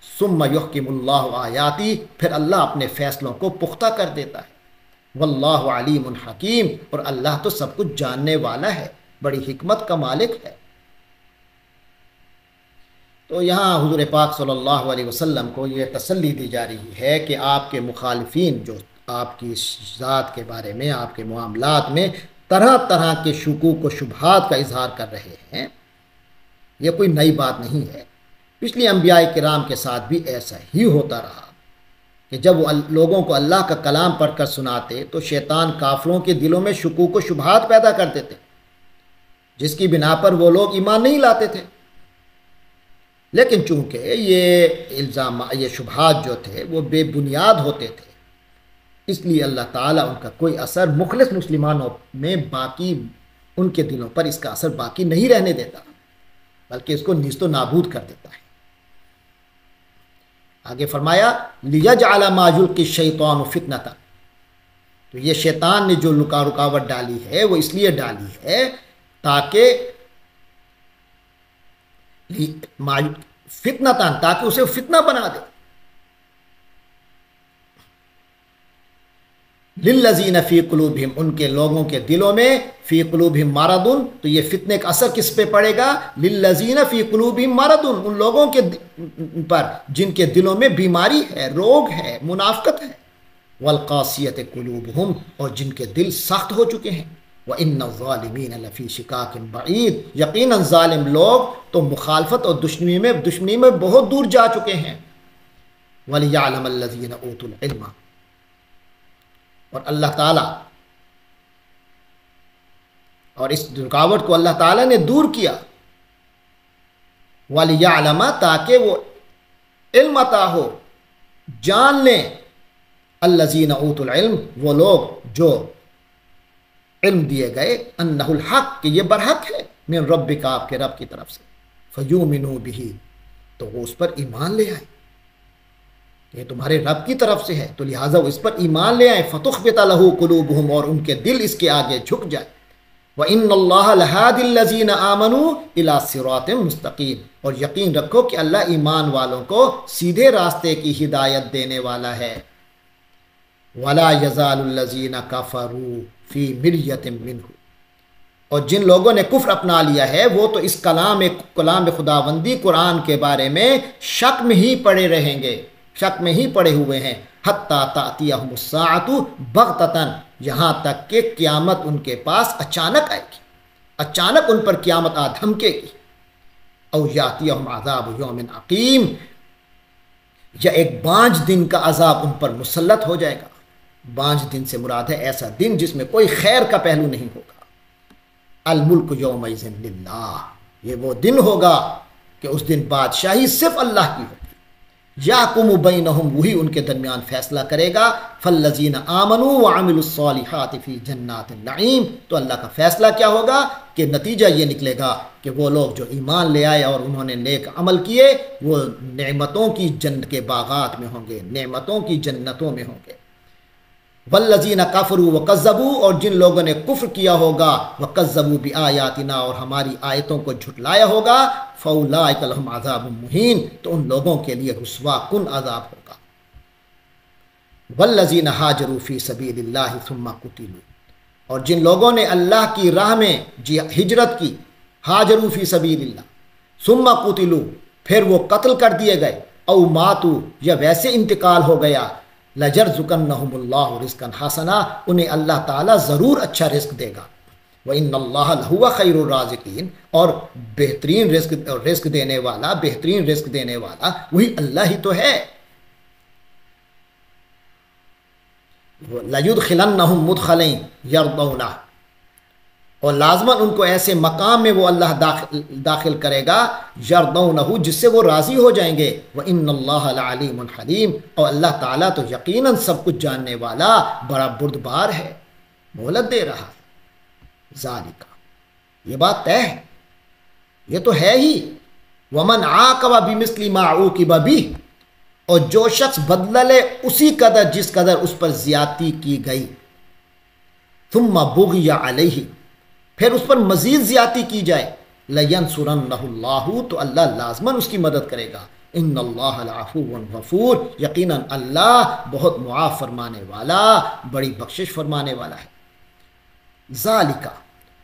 ثم یحکم اللہ آیاتی، پھر اللہ اپنے فیصلوں کو پختہ کر دیتا ہے، واللہ علیم حکیم، اور اللہ تو سب کچھ جاننے والا ہے، بڑی حکمت کا مالک ہے۔ تو یہاں حضور پاک صلی اللہ علیہ وسلم کو یہ تسلی دی جا رہی ہے کہ آپ کے مخالفین جو آپ کی ذات کے بارے میں، آپ کے معاملات میں طرح طرح کے شکوک و شبہات کا اظہار کر رہے ہیں، یہ کوئی نئی بات نہیں ہے، پچھلی انبیاء کرام کے ساتھ بھی ایسا ہی ہوتا رہا کہ جب وہ لوگوں کو اللہ کا کلام پڑھ کر سناتے تو شیطان کافروں کے دلوں میں شکوک و شبہات پیدا کر دیتے، جس کی بنا پر وہ لوگ ایمان نہیں لاتے تھے۔ لیکن چونکہ یہ الزام، یہ شبہات جو تھے وہ بے بنیاد ہوتے تھے، اس لیے اللہ تعالیٰ ان کا کوئی اثر مخلص مسلمانوں میں باقی، ان کے دلوں پر اس کا اثر باقی نہیں رہنے دیتا، بلکہ اس کو نیست و نابود کر دیتا ہے۔ آگے فرمایا لِيَجْعَلَ مَا يُلْقِي الشَّيْطَانُ فِتْنَةً، تو یہ شیطان نے جو رکاوٹ ڈالی ہے وہ اس لیے ڈالی ہے تاکہ فتنتاً، تاکہ اسے فتنہ بنا دے، للذین فی قلوبہم، ان کے لوگوں کے دلوں میں، فی قلوبہم مرض، تو یہ فتنے کا اثر کس پہ پڑے گا؟ للذین فی قلوبہم مرض، ان لوگوں کے پر جن کے دلوں میں بیماری ہے، روگ ہے، منافقت ہے، والقاسیۃ قلوبہم، اور جن کے دل سخت ہو چکے ہیں، وَإِنَّ الظَّالِمِينَ لَفِي شِقَاقٍ بَعِيدٍ، یقیناً ظالم لوگ تو مخالفت اور دشمنی میں بہت دور جا چکے ہیں، وَلِيَعْلَمَ الَّذِينَ أُوتُوا الْعِلْمَ، اور اللہ تعالیٰ، اور اس رکاوٹ کو اللہ تعالیٰ نے دور کیا، وَلِيَعْلَمَ، تاکہ وہ علم عطا ہو، جان لیں، الَّذِينَ أُوتُوا الْعِلْمَ، وہ لوگ جو علم دیے گئے، انہ الحق، کہ یہ برحق ہے، من ربک، آپ کے رب کی طرف سے، فیؤمنوا بہ، تو وہ اس پر ایمان لے آئے، یہ تمہارے رب کی طرف سے ہے تو لہٰذا وہ اس پر ایمان لے آئے، فتخبت لہ قلوبہم، اور ان کے دل اس کے آگے جھک جائے، وَإِنَّ اللَّهَ لَهَادِ الَّذِينَ آمَنُوا إِلَىٰ صِرَاطٍ مُسْتَقِيمٍ، اور یقین رکھو کہ اللہ ایمان والوں کو سیدھے راستے کی ہدایت دینے والا ہے، وَلَا يَزَالُ الَّذِينَ كَفَرُوا فِي مِرْيَةٍ مِّنْهُ، اور جن لوگوں نے کفر اپنا لیا ہے وہ تو اس کلام خداوندی قرآن کے بارے میں شک میں ہی پڑے رہیں گے، شک میں ہی پڑے ہوئے ہیں، حتیٰ تأتیہم الساعۃ بغتۃ، یہاں تک کہ قیامت ان کے پاس اچانک آئے گی، اچانک ان پر قیامت آ دھمکے گی، او یاتیہم عذاب یوم عقیم، یا ایک بانجھ دن کا عذاب ان پر مسلط ہو جائے گا۔ بانجھ دن سے مراد ہے ایسا دن جس میں کوئی خیر کا پہلو نہیں ہوگا۔ الملک یومئذ للہ، یہ وہ دن ہوگا کہ اس دن بادشاہی صرف اللہ کی ہوگی، یحکم بینہم، وہی ان کے درمیان فیصلہ کرے گا. فالذین آمنوا وعملوا الصالحات فی جنات النعیم، تو اللہ کا فیصلہ کیا ہوگا کہ نتیجہ یہ نکلے گا کہ وہ لوگ جو ایمان لے آئے اور انہوں نے نیک عمل کیے وہ نعمتوں کی جنت کے باغات میں ہوں گے، نعمتوں کی جنتوں میں ہوں گے. والذین کفروا وکذبوا، اور جن لوگوں نے کفر کیا ہوگا، وکذبوا بآیاتنا، اور ہماری آیتوں کو جھٹلایا ہوگا، فاولئک لہم عذاب مہین، تو ان لوگوں کے لیے رسوا کن عذاب ہوگا. والذین ہاجروا فی سبیل اللہ ثم قتلوا، اور جن لوگوں نے اللہ کی راہ میں ہجرت کی، ہاجروا فی سبیل اللہ ثم قتلوا، پھر وہ قتل کر دیے گئے، او ماتوا، یا ویسے انتقال ہو گیا، لَيَرْزُقَنَّهُمُ اللَّهُ رِزْقًا حَسَنًا، انہیں اللہ تعالیٰ ضرور اچھا رزق دے گا. وَإِنَّ اللَّهَ لَهُوَ خَيْرُ الرَّازِقِينَ، اور بہترین رزق دینے والا، بہترین رزق دینے والا وہی اللہ ہی تو ہے. لَيُدْخِلَنَّهُمْ مُدْخَلًا يَرْضَوْنَهُ، اور لازماً ان کو ایسے مقام میں وہ اللہ داخل کرے گا، یرضونہ، جس سے وہ راضی ہو جائیں گے. وَإِنَّ اللَّهَ لَعَلِیمٌ حَلِیمٌ، اور اللہ تعالیٰ تو یقیناً سب کچھ جاننے والا، بڑا بردبار ہے، مہلت دے رہا ہے. ذالک، یہ بات طے ہے، یہ تو ہے ہی. وَمَنْ عَاقَبَ بِمِثْلِ مَا عُوقِبَ بِهِ، اور جو شخص بدلہ لے اسی قدر جس قدر اس پر زیادتی کی گئی، ثم بغی علیہ، پھر اس پر مزید زیادتی کی جائے، لَيَنْصُرَنَّهُ اللَّهُ، تو اللہ لازماً اس کی مدد کرے گا. ان اللہ لعفو غفور، یقیناً اللہ بہت معاف فرمانے والا، بڑی بخشش فرمانے والا ہے. ذالک،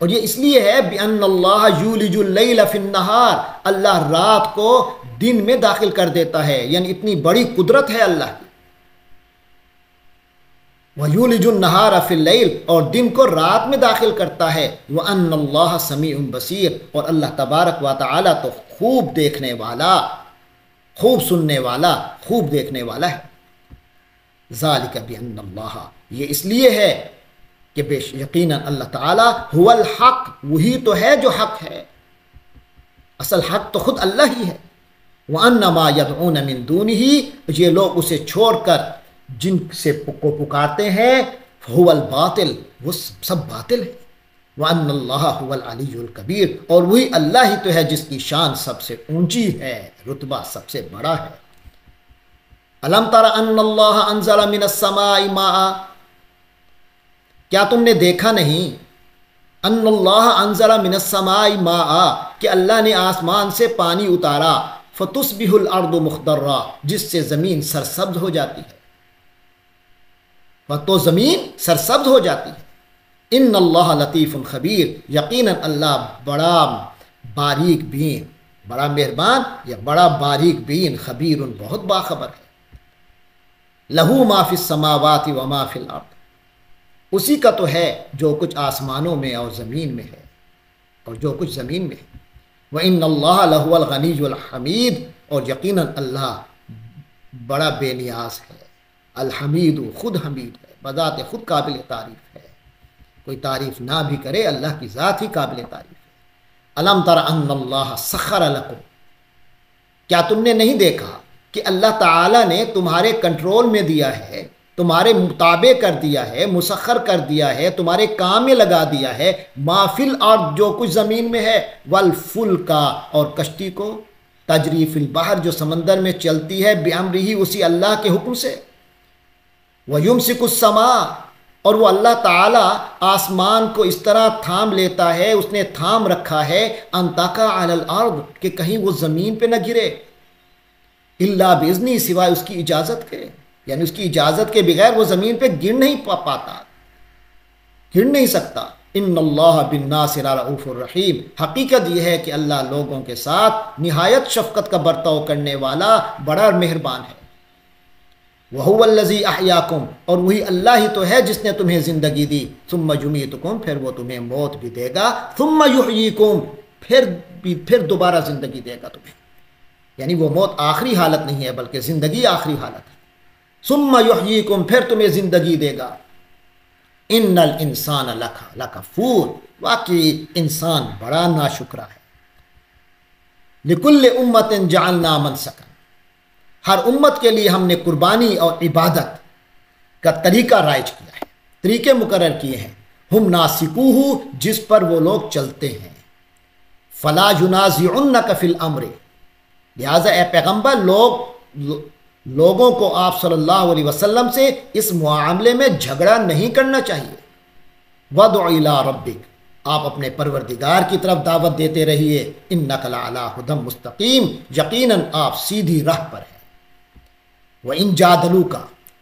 اور یہ اس لیے ہے بِأَنَّ اللَّهَ يُولِجُ اللَّيْلَ فِي النَّهَارِ، اللہ رات کو دن میں داخل کر دیتا ہے، یعنی اتنی بڑی قدرت ہے اللہ کی. وَيُولِجُ النَّهَارَ فِي اللَّيْلِ، اور دن کو رات میں داخل کرتا ہے. وَأَنَّ اللَّهَ سَمِيعٌ بَصِيرٌ، اور اللہ تبارک و تعالی تو خوب دیکھنے والا، خوب سننے والا، خوب دیکھنے والا ہے. ذَلِكَ بِأَنَّ اللَّهَ، یہ اس لیے ہے کہ بے یقیناً اللہ تعالی هو الحق، وہی تو ہے جو حق ہے، اصل حق تو خود اللہ ہی ہے. وَأَنَّ مَا يَدْعُونَ مِن دُونِهِ، یہ لوگ اسے چھوڑ کر جن سے کو پکارتے ہیں، هو الباطل، وہ سب باطل ہے. وَأَنَّ اللَّهَ هُوَ الْعَلِيُّ الْكَبِيرُ، اور وہی اللہ ہی تو ہے جس کی شان سب سے اونچی ہے، رتبہ سب سے بڑا ہے. أَلَمْ تَرَ أَنَّ اللَّهَ أَنزَلَ مِنَ السَّمَاءِ مَاءً، کیا تم نے دیکھا نہیں، ان اللہ انزل من السماء ماء، کہ اللہ نے آسمان سے پانی اتارا، فتصبح الارض مخضرا، جس سے زمین سرسبز ہو جاتی ہے، تو زمین سرسبز ہو جاتی ہے. ان اللہ لطیف خبیر، یقیناً اللہ بڑا باریک بین، بڑا مہربان یا بڑا باریک بین، خبیر، بہت باخبر ہے. لہو ما فی السماوات و ما فی الارض، اسی کا تو ہے جو کچھ آسمانوں میں اور زمین میں ہے، اور جو کچھ زمین میں ہے. وَإِنَّ اللَّهَ لَهُوَ الْغَنِيُّ الْحَمِيدُ، اور یقیناً اللہ بڑا بے نیاز ہے، الحمید، خود حمید ہے، بذات خود قابل تعریف ہے، کوئی تعریف نہ بھی کرے اللہ کی ذات ہی قابل تعریف ہے. أَلَمْ تَرَ أَنَّ اللَّهَ سَخَّرَ لَكُمْ، کیا تم نے نہیں دیکھا کہ اللہ تعالیٰ نے تمہارے کنٹرول میں دیا ہے، تمہارے مطابع کر دیا ہے، مسخر کر دیا ہے، تمہارے کام میں لگا دیا ہے، ما فی الارض، جو کچھ زمین میں ہے، والفلک، اور کشتی کو، تجری فی البحر، جو سمندر میں چلتی ہے، بامرہ، اسی اللہ کے حکم سے. ویمسک السماء، اور وہ اللہ تعالی آسمان کو اس طرح تھام لیتا ہے، اس نے تھام رکھا ہے، ان تقع علی الارض، کہ کہیں وہ زمین پہ نہ گرے، الا باذنہ، سوائے اس کی اجازت کے، یعنی اس کی اجازت کے بغیر وہ زمین پہ گر نہیں پاتا، گر نہیں سکتا. ان اللہ بالناس لرؤوف الرحیم، حقیقت یہ ہے کہ اللہ لوگوں کے ساتھ نہایت شفقت کا برتاؤ کرنے والا، بڑا مہربان ہے. وَهُوَ الَّذِي أَحْيَاكُمْ، اور وہی اللہ ہی تو ہے جس نے تمہیں زندگی دی، ثُمَّ يُمِيتُكُمْ، پھر وہ تمہیں موت بھی دے گا، ثُمَّ يُحْيِيكُمْ، پھر دوبارہ زندگی دے گا تمہیں، یعنی وہ موت آخری حالت نہیں ہے بلکہ زندگی آخری حالت ہے. ثم یحییکم، پھر تمہیں زندگی دے گا. ان الانسان لکفور، واقعی انسان بڑا ناشکرا ہے. لکل امت جعلنا منسکا، ہر امت کے لیے ہم نے قربانی اور عبادت کا طریقہ رائج کیا ہے، طریقے مقرر کیے ہیں، ہم ناسکوہ جس پر وہ لوگ چلتے ہیں، فلا ینازعنک فی الامر، لہٰذا اے پیغمبر لوگوں کو آپ صلی اللہ علیہ وسلم سے اس معاملے میں جھگڑا نہیں کرنا چاہیے، وادع الی ربک، آپ اپنے پروردگار کی طرف دعوت دیتے رہیے، انک لعلی ھدی مستقیم، یقیناً آپ سیدھی راہ پر ہیں، وَإِن جَادَلُوكَ،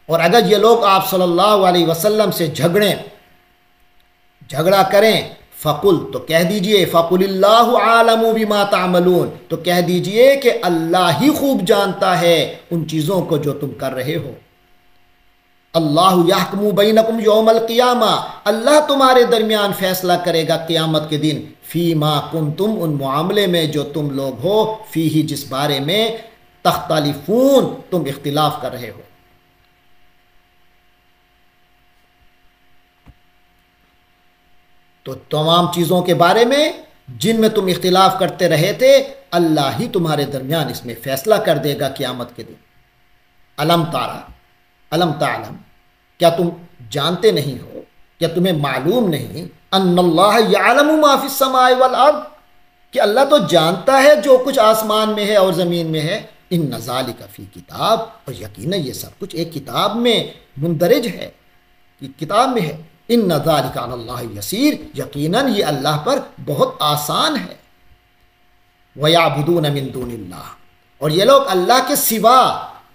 اور اگر یہ لوگ آپ صلی اللہ علیہ وسلم سے جھگڑا کریں، فقل، تو کہہ دیجئے، فقل اللہ عالم بما تعملون، تو کہہ دیجئے کہ اللہ ہی خوب جانتا ہے ان چیزوں کو جو تم کر رہے ہو، اللہ یحکم بینکم یوم القیامہ، اللہ تمہارے درمیان فیصلہ کرے گا قیامت کے دن، فیما کنتم، ان معاملے میں جو تم لوگ ہو، فیہ، جس بارے میں، تختلفون، تم اختلاف کر رہے ہو۔ تو تمام چیزوں کے بارے میں جن میں تم اختلاف کرتے رہے تھے، اللہ ہی تمہارے درمیان اس میں فیصلہ کر دے گا قیامت کے دن۔ الم تارا، الم تعلم، کیا تم جانتے نہیں ہو، کیا تمہیں معلوم نہیں، ان اللہ یعلم ما فی السماء والارض، کہ اللہ تو جانتا ہے جو کچھ آسمان میں ہے اور زمین میں ہے، ان ذالک فی کتاب، اور یقیناً یہ سب کچھ ایک کتاب میں مندرج ہے، یہ کتاب میں ہے، ان ذالک علی اللہ یسیر، یقیناً یہ اللہ پر بہت آسان ہے، وَيَعْبُدُونَ مِن دُونِ اللَّهِ، اور یہ لوگ اللہ کے سوا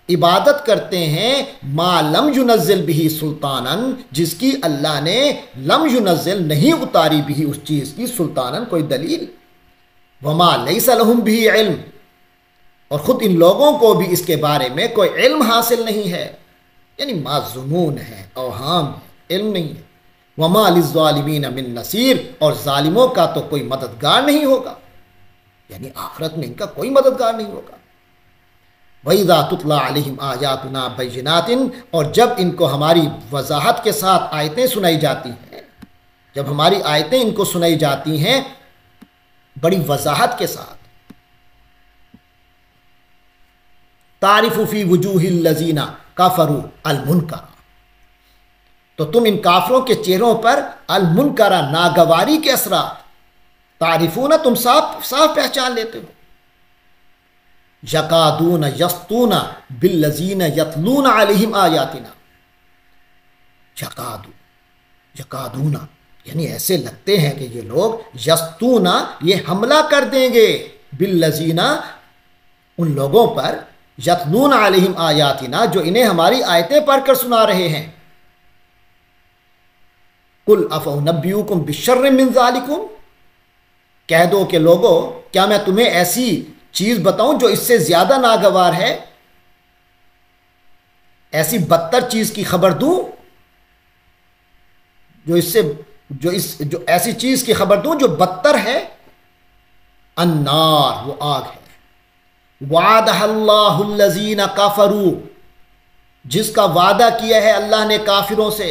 عبادت کرتے ہیں، ما لم ينزل به سلطانا، جس کی اللہ نے لم ينزل نہیں اتاری بھی، اس چیز کی، سلطانا کوئی دلیل، وما لیس لہم به علم، اور خود ان لوگوں کو بھی اس کے بارے میں کوئی علم حاصل نہیں ہے، یعنی معذمون ہے، اوہام ہے، علم نہیں ہے، وما للظالمین من نصیر، اور ظالموں کا تو کوئی مددگار نہیں ہوگا، یعنی آخرت میں ان کا کوئی مددگار نہیں ہوگا۔ وَإِذَا تُتْلَى عَلَيْهِمْ آيَاتُنَا بَيِّنَاتٍ، اور جب ان کو ہماری وضاحت کے ساتھ آیتیں سنائی جاتی ہیں، جب ہماری آیتیں ان کو سنائی جاتی ہیں بڑی وضاحت کے ساتھ، تَعْرِفُ فِي وُجُوهِ الَّذِينَ كَفَرُوا الْمُنْكَرَ، تو تم ان کافروں کے چہروں پر المنکرہ، ناگواری کے اثرات، تعریفون، تم صاف پہچان لیتے ہو، یکادون یسطون بالذین یتلون علیہم آیاتنا، یکادون یعنی ایسے لگتے ہیں کہ یہ لوگ یسطون، یہ حملہ کر دیں گے، بالذین، ان لوگوں پر، یتلون علیہم آیاتنا، جو انہیں ہماری آیتیں پڑھ کر سنا رہے ہیں، قل افانبئکم بشر من ذالکم، کہہ دو کہ لوگو، کیا میں تمہیں ایسی چیز بتاؤں جو اس سے زیادہ ناگوار ہے، ایسی بدتر چیز کی خبر دوں، جو ایسی چیز کی خبر دوں جو بدتر ہے، النار، وہ آگ ہے، وعدہ اللہ الذین کفروا، جس کا وعدہ کیا ہے اللہ نے کافروں سے،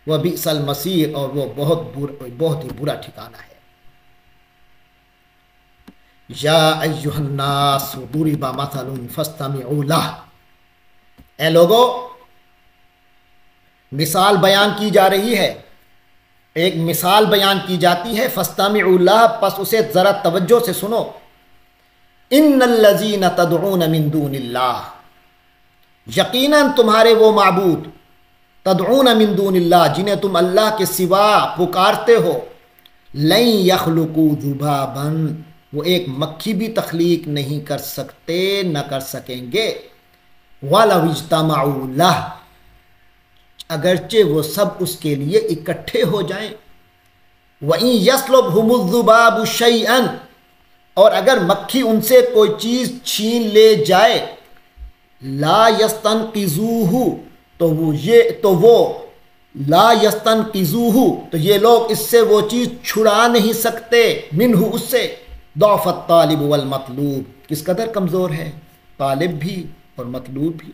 وبئس المصیر، اور وہ بہت ہی برا ٹھکانہ ہے۔ یا ایھا الناس ضرب مثل فاستمعوا لہ، اے لوگو، مثال بیان کی جا رہی ہے، ایک مثال بیان کی جاتی ہے، فاستمعوا لہ، پس اسے ذرا توجہ سے سنو، ان الذین تدعون من دون اللہ، یقیناً تمہارے وہ معبود، تدعون من دون اللہ، جنہیں تم اللہ کے سوا پکارتے ہو، لن یخلقوا ذبابا، وہ ایک مکھی بھی تخلیق نہیں کر سکتے، نہ کر سکیں گے، وَلَوْ اجْتَمَعُوا لَهُ، اگرچہ وہ سب اس کے لیے اکٹھے ہو جائیں، وَإِن يَسْلُبْهُمُ الذُّبَابُ شَيْئًا، اور اگر مکھی ان سے کوئی چیز چھین لے جائے، لَا يَسْتَنْقِذُوهُ، تو وہ لا يستنقذوه، تو یہ لوگ اس سے وہ چیز چھڑا نہیں سکتے، منہ، اس سے، ضعف الطالب والمطلوب، کس قدر کمزور ہے طالب بھی اور مطلوب بھی،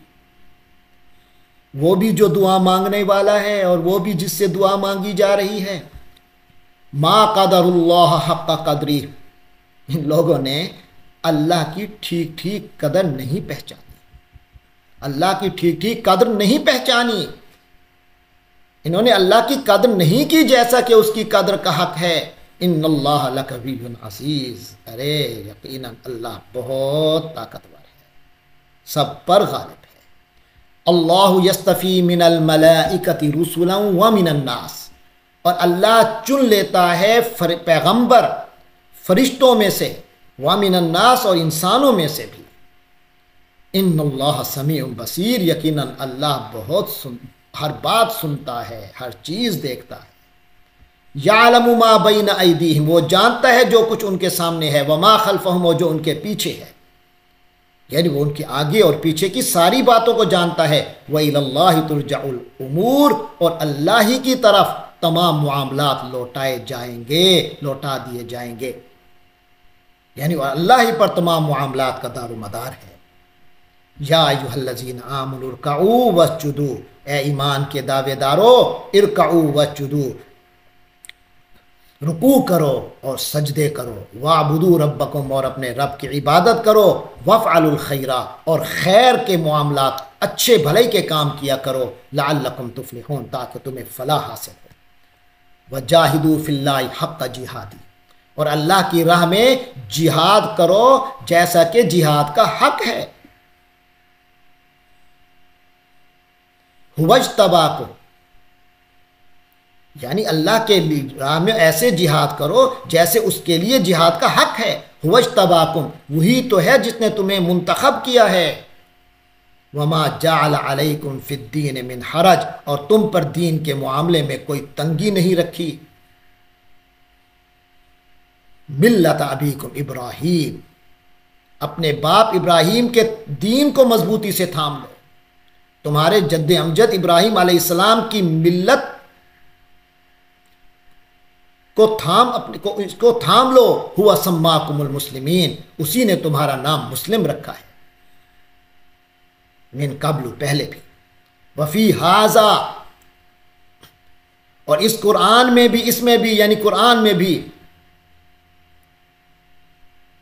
وہ بھی جو دعا مانگنے والا ہے اور وہ بھی جس سے دعا مانگی جا رہی ہے۔ ما قدر اللہ حق قدری، ان لوگوں نے اللہ کی ٹھیک ٹھیک قدر نہیں پہچانی۔ اللہ کی ٹھیک ٹھیک قدر نہیں پہچانی، انہوں نے اللہ کی قدر نہیں کی جیسا کہ اس کی قدر کا حق ہے۔ ان اللہ لقوی عزیز، ارے یقیناً اللہ بہت طاقتور ہے، سب پر غالب ہے۔ اللہ یستفی من الملائکۃ رسلا ومن الناس، اور اللہ چن لیتا ہے پیغمبر فرشتوں میں سے، ومن الناس، اور انسانوں میں سے بھی۔ ان اللہ سمیع بصیر، یقیناً اللہ ہر بات سنتا ہے، ہر چیز دیکھتا ہے۔ یعلم ما بین ایدیہم، وہ جانتا ہے جو کچھ ان کے سامنے ہے، وما خلفہم، وہ جو ان کے پیچھے ہے، یعنی وہ ان کے آگے اور پیچھے کی ساری باتوں کو جانتا ہے۔ وَإِلَى اللَّهِ تُرْجَعُ الْأُمُورُ، اور اللہ ہی کی طرف تمام معاملات لوٹائے جائیں گے، لوٹا دیے جائیں گے، یعنی اللہ ہی پر تمام معاملات کا دار و مدار ہے۔ یا ایھا الذین آمنوا ارکعوا واسجدوا، اے ایمان کے دعوے دارو، ارکعوا واسجدوا، رکوع کرو اور سجدے کرو، واعبدوا ربکم، اور اپنے رب کی عبادت کرو، وافعلوا الخیر، اور خیر کے معاملات، اچھے بھلائی کے کام کیا کرو، لعلکم تفلحون، تاکہ تمہیں فلاح حاصل ہو۔ وجاہدوا فی اللہ حق جہادی، اور اللہ کی راہ میں جہاد کرو جیسا کہ جہاد کا حق ہے۔ اجتباکم، یعنی اللہ کے راہ میں ایسے جہاد کرو جیسے اس کے لیے جہاد کا حق ہے۔ اجتباکم، وہی تو ہے جس نے تمہیں منتخب کیا ہے۔ وما جعل علیکم فی الدین من حرج، اور تم پر دین کے معاملے میں کوئی تنگی نہیں رکھی۔ ملت ابیکم ابراہیم، اپنے باپ ابراہیم کے دین کو مضبوطی سے تھام لو، تمہارے جد امجد ابراہیم علیہ السلام کی ملت کو تھام لو۔ ہوا سماکم المسلمین، اسی نے تمہارا نام مسلم رکھا ہے، من قبل، پہلے بھی، وفی ھذا، اور اس قرآن میں بھی، اس میں بھی یعنی قرآن میں بھی،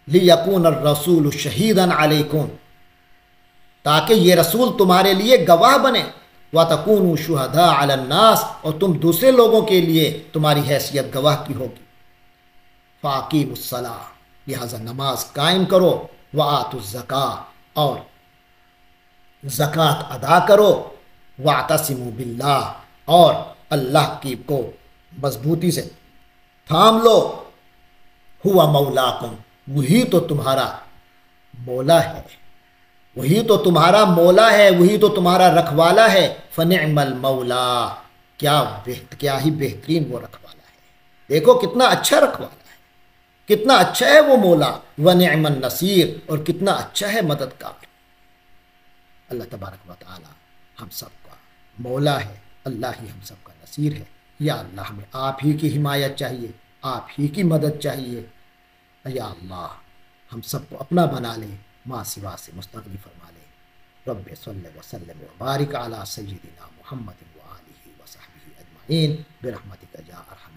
لیکون الرسول شہیدا علیکم، تاکہ یہ رسول تمہارے لیے گواہ بنے، وَتَكُونُوا شُهَدَاءَ عَلَى النَّاسِ، اور تم دوسرے لوگوں کے لیے تمہاری حیثیت گواہ کی ہوگی۔ فَأَقِيمُوا الصَّلَاةَ، لہذا نماز قائم کرو، وَآتُوا الزَّكَاةَ، اور زکوٰۃ ادا کرو، وَاعْتَصِمُوا بِاللَّهِ، اور اللہ کی کو مضبوطی سے تھام لو، ہوا مولاکم، وہی تو تمہارا مولا ہے، وہی تو تمہارا مولا ہے، وہی تو تمہارا رکھوالا ہے۔ فنعم المولا، کیا ہی بہترین وہ رکھوالا ہے، دیکھو کتنا اچھا رکھوالا ہے، کتنا اچھا ہے وہ مولا۔ ونعم النصیر، اور کتنا اچھا ہے مددگار۔ اللہ تبارک و تعالی ہم سب کا مولا ہے، اللہ ہی ہم سب کا نصیر ہے۔ یا اللہ ہمیں آپ ہی کی حمایت چاہیے، آپ ہی کی مدد چاہیے۔ یا اللہ ہم سب کو اپنا بنا لے، ما سوا سے مستغنی فرما لے۔ رب صلی وسلم وبارک علی سیدنا محمد وآلہ وصحبہ اجمعین برحمتک یا ارحم